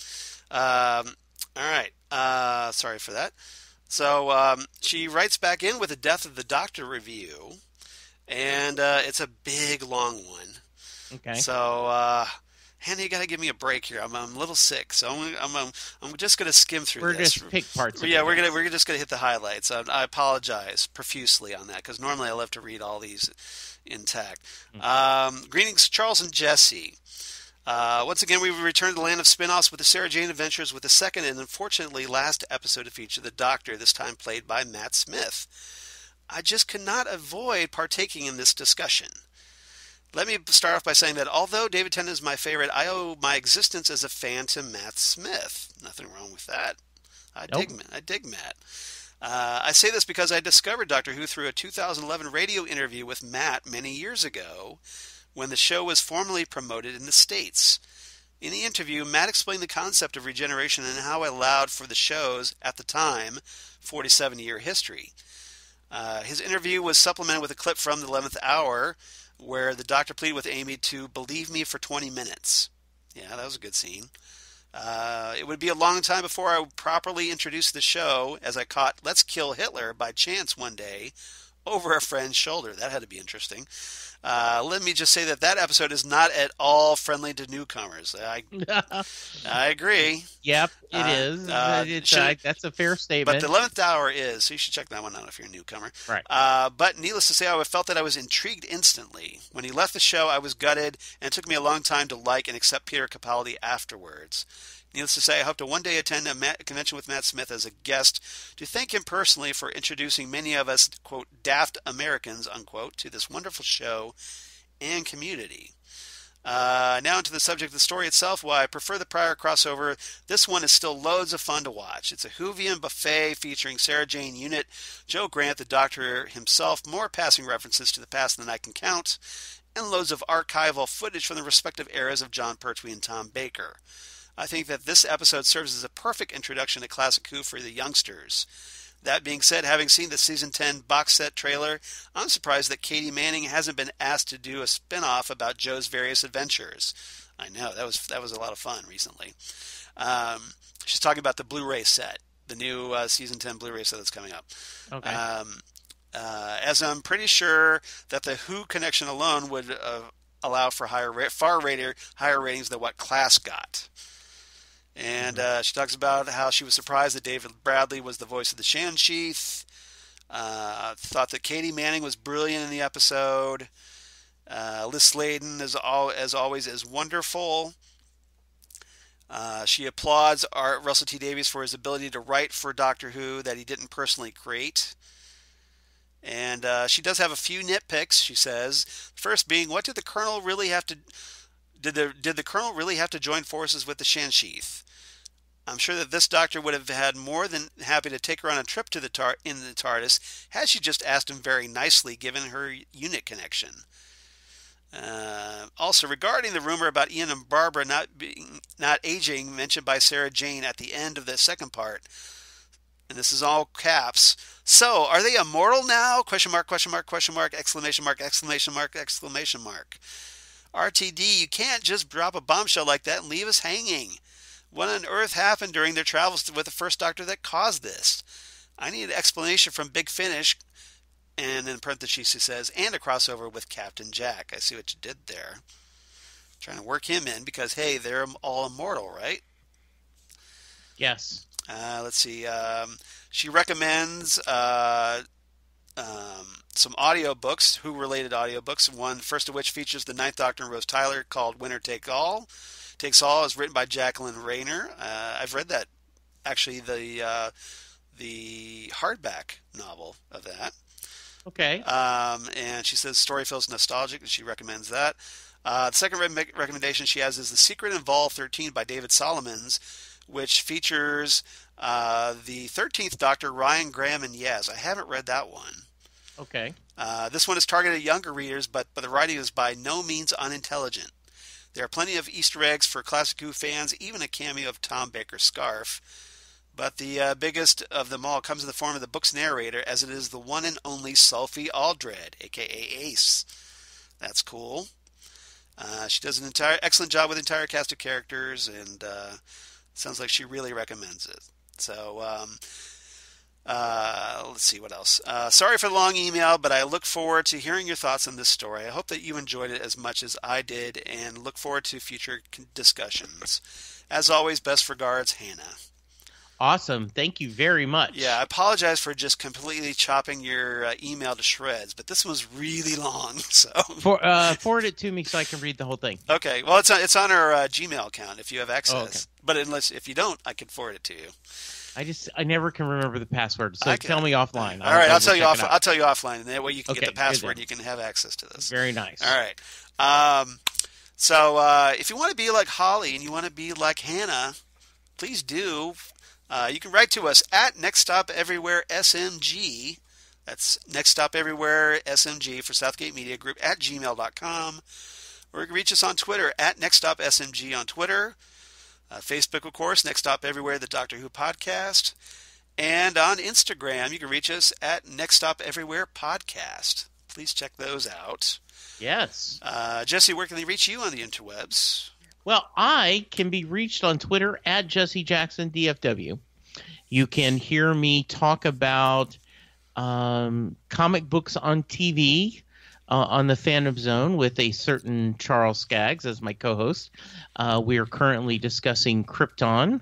S2: All right. Sorry for that. So she writes back in with a Death of the Doctor review, and it's a big, long one.
S3: Okay.
S2: So, Hannah, you got to give me a break here. I'm a little sick, so I'm just going to skim through this.
S3: We're just pick parts of it.
S2: Yeah, we're just going to hit the highlights. I apologize profusely on that, because normally I love to read all these intact. Greetings, Charles and Jesse. Once again, we return to the land of spin-offs with the Sarah Jane Adventures with the second and unfortunately last episode to feature the Doctor, this time played by Matt Smith. I just could not avoid partaking in this discussion. Let me start off by saying that although David Tennant is my favorite, I owe my existence as a fan to Matt Smith. Nothing wrong with that. I dig Matt. I say this because I discovered Doctor Who through a 2011 radio interview with Matt many years ago, when the show was formally promoted in the States. In the interview, Matt explained the concept of regeneration and how it allowed for the show's, at the time, 47-year history. His interview was supplemented with a clip from the 11th Hour, where the Doctor pleaded with Amy to believe me for 20 minutes. Yeah, that was a good scene. It would be a long time before I would properly introduce the show, as I caught Let's Kill Hitler by chance one day over a friend's shoulder. That had to be interesting. Let me just say that episode is not at all friendly to newcomers. I agree.
S3: Yep, it is. That's a fair statement.
S2: But the 11th Hour is, so you should check that one out if you're a newcomer.
S3: Right.
S2: But needless to say, I felt that I was intrigued instantly. When he left the show, I was gutted, and it took me a long time to like and accept Peter Capaldi afterwards. Needless to say, I hope to one day attend a convention with Matt Smith as a guest to thank him personally for introducing many of us, quote, daft Americans, unquote, to this wonderful show and community. Now into the subject of the story itself. While I prefer the prior crossover, this one is still loads of fun to watch. It's a Whovian buffet featuring Sarah Jane Unit, Joe Grant, the Doctor himself, more passing references to the past than I can count, and loads of archival footage from the respective eras of John Pertwee and Tom Baker. I think that this episode serves as a perfect introduction to Classic Who for the youngsters. That being said, having seen the Season 10 box set trailer, I'm surprised that Katy Manning hasn't been asked to do a spin-off about Joe's various adventures. I know, that was a lot of fun recently. She's talking about the Blu-ray set, the new Season 10 Blu-ray set that's coming up.
S3: Okay.
S2: As I'm pretty sure that the Who connection alone would allow for higher ratings than what Class got. And she talks about how she was surprised that David Bradley was the voice of the Shansheath. Thought that Katy Manning was brilliant in the episode. Liz Sladen, as always, is wonderful. She applauds Russell T Davies for his ability to write for Doctor Who that he didn't personally create. And she does have a few nitpicks, she says. First being, what did the Colonel really have to... Did the Colonel really have to join forces with the Shansheath? I'm sure that this Doctor would have had more than happy to take her on a trip to in the TARDIS had she just asked him very nicely, given her unit connection. Also, regarding the rumor about Ian and Barbara not aging, mentioned by Sarah Jane at the end of the second part, and this is all caps. So, are they immortal now? Question mark, question mark, question mark, exclamation mark, exclamation mark, exclamation mark. RTD, you can't just drop a bombshell like that and leave us hanging. What on earth happened during their travels with the first Doctor that caused this? I need an explanation from Big Finish. And in parentheses she says, and a crossover with Captain Jack. I see what you did there. Trying to work him in because, hey, they're all immortal, right?
S3: Yes.
S2: Let's see. She recommends some audiobooks, Who-related audiobooks. One, first of which features the Ninth Doctor and Rose Tyler, called Winner Takes All. Takes All is written by Jacqueline Rayner. I've read that, actually, the hardback novel of that.
S3: Okay.
S2: And she says the story feels nostalgic, and she recommends that. The second recommendation she has is The Secret in Vol 13 by David Solomons, which features the 13th Doctor, Ryan, Graham, and Yaz. I haven't read that one.
S3: Okay.
S2: This one is targeted at younger readers, but the writing is by no means unintelligent. There are plenty of Easter eggs for Classic Who fans, even a cameo of Tom Baker's scarf. But the biggest of them all comes in the form of the book's narrator, as it is the one and only Sophie Aldred, a.k.a. Ace. That's cool. She does an excellent job with the entire cast of characters, and sounds like she really recommends it. So, let's see what else. Sorry for the long email, but I look forward to hearing your thoughts on this story. I hope that you enjoyed it as much as I did, and look forward to future discussions. As always, best regards, Hannah.
S3: Awesome. Thank you very much.
S2: Yeah, I apologize for just completely chopping your email to shreds, but this was really long. So
S3: forward it to me so I can read the whole thing.
S2: Okay. Well, it's on our Gmail account if you have access.
S3: Oh, okay.
S2: But if you don't, I can forward it to you.
S3: I never can remember the password, so tell me offline.
S2: All right, I'll tell you offline, and that way you can get the password and you can have access to this.
S3: Very nice.
S2: All right. So if you want to be like Holly and you want to be like Hannah, please do. You can write to us at Next Stop Everywhere SMG. That's Next Stop Everywhere SMG for Southgate Media Group at gmail.com. Or you can reach us on Twitter at Next Stop SMG on Twitter. Facebook, of course, Next Stop Everywhere, the Doctor Who podcast. And on Instagram, you can reach us at Next Stop Everywhere podcast. Please check those out.
S3: Yes.
S2: Jesse, where can they reach you on the interwebs?
S3: Well, I can be reached on Twitter at Jesse Jackson DFW. You can hear me talk about comic books on TV on the Fandom Zone with a certain Charles Skaggs as my co-host. We are currently discussing Krypton.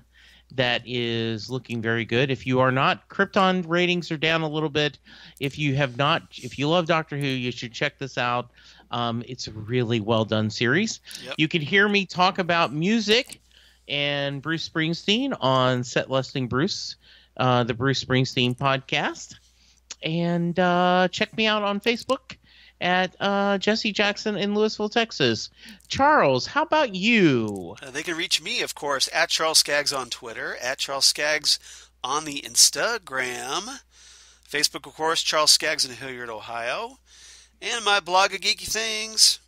S3: That is looking very good. If you are not, Krypton ratings are down a little bit. If you love Doctor Who, you should check this out. It's a really well done series. Yep. You can hear me talk about music and Bruce Springsteen on Set Listing Bruce, the Bruce Springsteen podcast. And check me out on Facebook at Jesse Jackson in Louisville, Texas. Charles, how about you?
S2: They can reach me, of course, at Charles Skaggs on Twitter, at Charles Skaggs on the Instagram. Facebook, of course, Charles Skaggs in Hilliard, Ohio. And my blog of geeky things.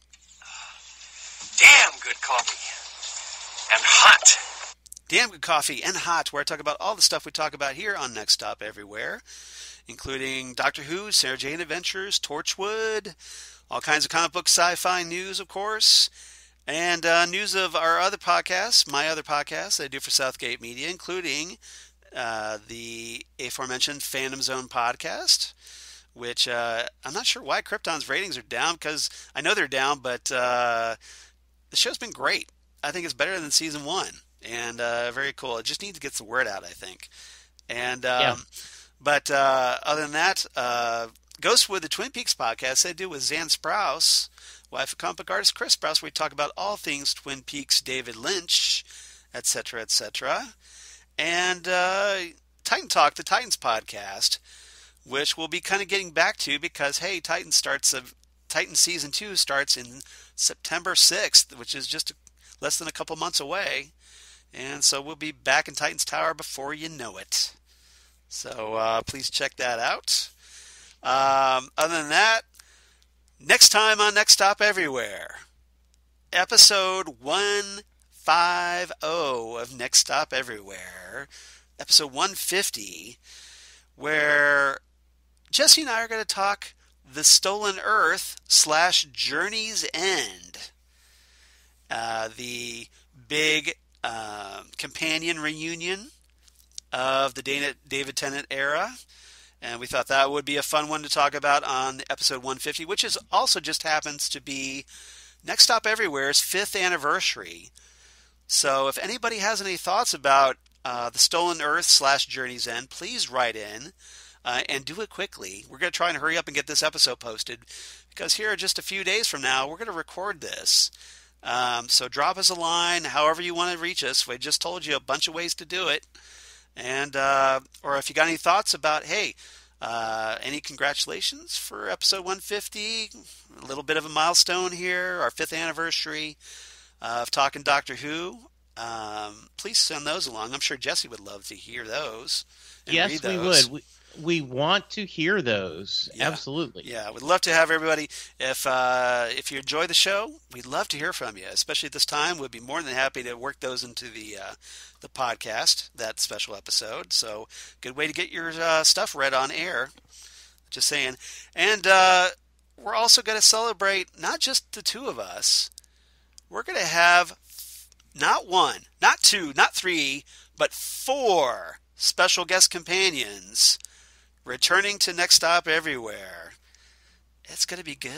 S4: Damn good coffee. And hot.
S2: Damn good coffee and hot, where I talk about all the stuff we talk about here on Next Stop Everywhere, including Doctor Who, Sarah Jane Adventures, Torchwood, all kinds of comic book sci-fi news, of course, and news of our other podcasts, my other podcasts that I do for Southgate Media, including the aforementioned Fandom Zone podcast, which I'm not sure why Krypton's ratings are down, because I know they're down, but the show's been great. I think it's better than season 1, and very cool. It just needs to get the word out, I think. And But other than that, Ghostwood, the Twin Peaks podcast I do with Zan Sprouse, wife of comic book artist Chris Sprouse, where we talk about all things Twin Peaks, David Lynch, etc., etc. And Titan Talk, the Titans podcast, which we'll be kind of getting back to because, hey, Titan Season 2 starts in September 6th, which is just less than a couple months away. And so we'll be back in Titan's Tower before you know it. So please check that out. Other than that, next time on Next Stop Everywhere, episode 150 of Next Stop Everywhere, episode 150, where Jesse and I are going to talk The Stolen Earth / Journey's End. The big companion reunion of the David Tennant era. And we thought that would be a fun one to talk about on episode 150, which is also just happens to be Next Stop Everywhere's 5th anniversary. So if anybody has any thoughts about the Stolen Earth / Journey's End, please write in and do it quickly. We're going to try and hurry up and get this episode posted because here just a few days from now, we're going to record this. So drop us a line, however you want to reach us. We just told you a bunch of ways to do it. And or if you got any thoughts about, hey, any congratulations for episode 150, a little bit of a milestone here, our 5th anniversary of Talking Doctor Who, please send those along. I'm sure Jesse would love to hear those.
S3: Yes, we would. We want to hear those.
S2: Yeah.
S3: Absolutely.
S2: Yeah, we'd love to have everybody. If you enjoy the show, we'd love to hear from you, especially at this time. We'd be more than happy to work those into the podcast, that special episode. So, good way to get your stuff read on air. Just saying. And we're also going to celebrate not just the two of us. We're going to have not 1, not 2, not 3, but 4 special guest companions returning to Next Stop Everywhere. It's going to be good.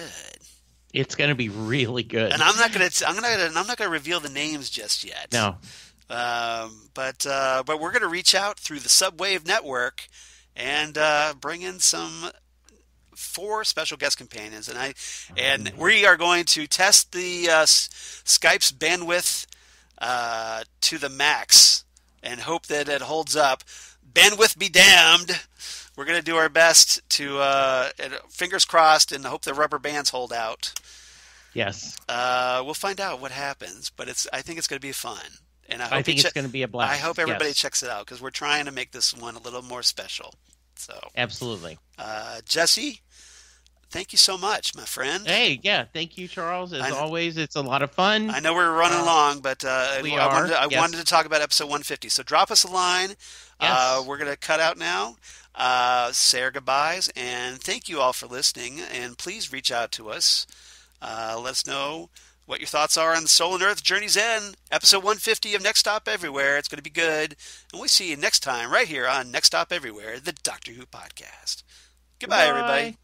S3: It's going to be really good.
S2: And I'm not going to reveal the names just yet.
S3: No.
S2: But we're going to reach out through the Subwave network and bring in some 4 special guest companions, and we are going to test the Skype's bandwidth to the max and hope that it holds up. Bandwidth be damned. We're going to do our best to, fingers crossed, and hope the rubber bands hold out.
S3: Yes.
S2: We'll find out what happens, but I think it's going to be fun. And I think
S3: it's going to be a blast.
S2: I hope everybody checks it out because we're trying to make this one a little more special. So
S3: absolutely.
S2: Jesse, thank you so much, my friend.
S3: Hey, yeah, thank you, Charles. As always, it's a lot of fun.
S2: I know we're running along, but I wanted to talk about episode 150. So drop us a line.
S3: Yes.
S2: We're going to cut out now. Say our goodbyes, and thank you all for listening. And please reach out to us. Let us know what your thoughts are on the Stolen Earth Journey's End, episode 150 of Next Stop Everywhere. It's going to be good. And we'll see you next time right here on Next Stop Everywhere, the Doctor Who podcast. Goodbye, everybody.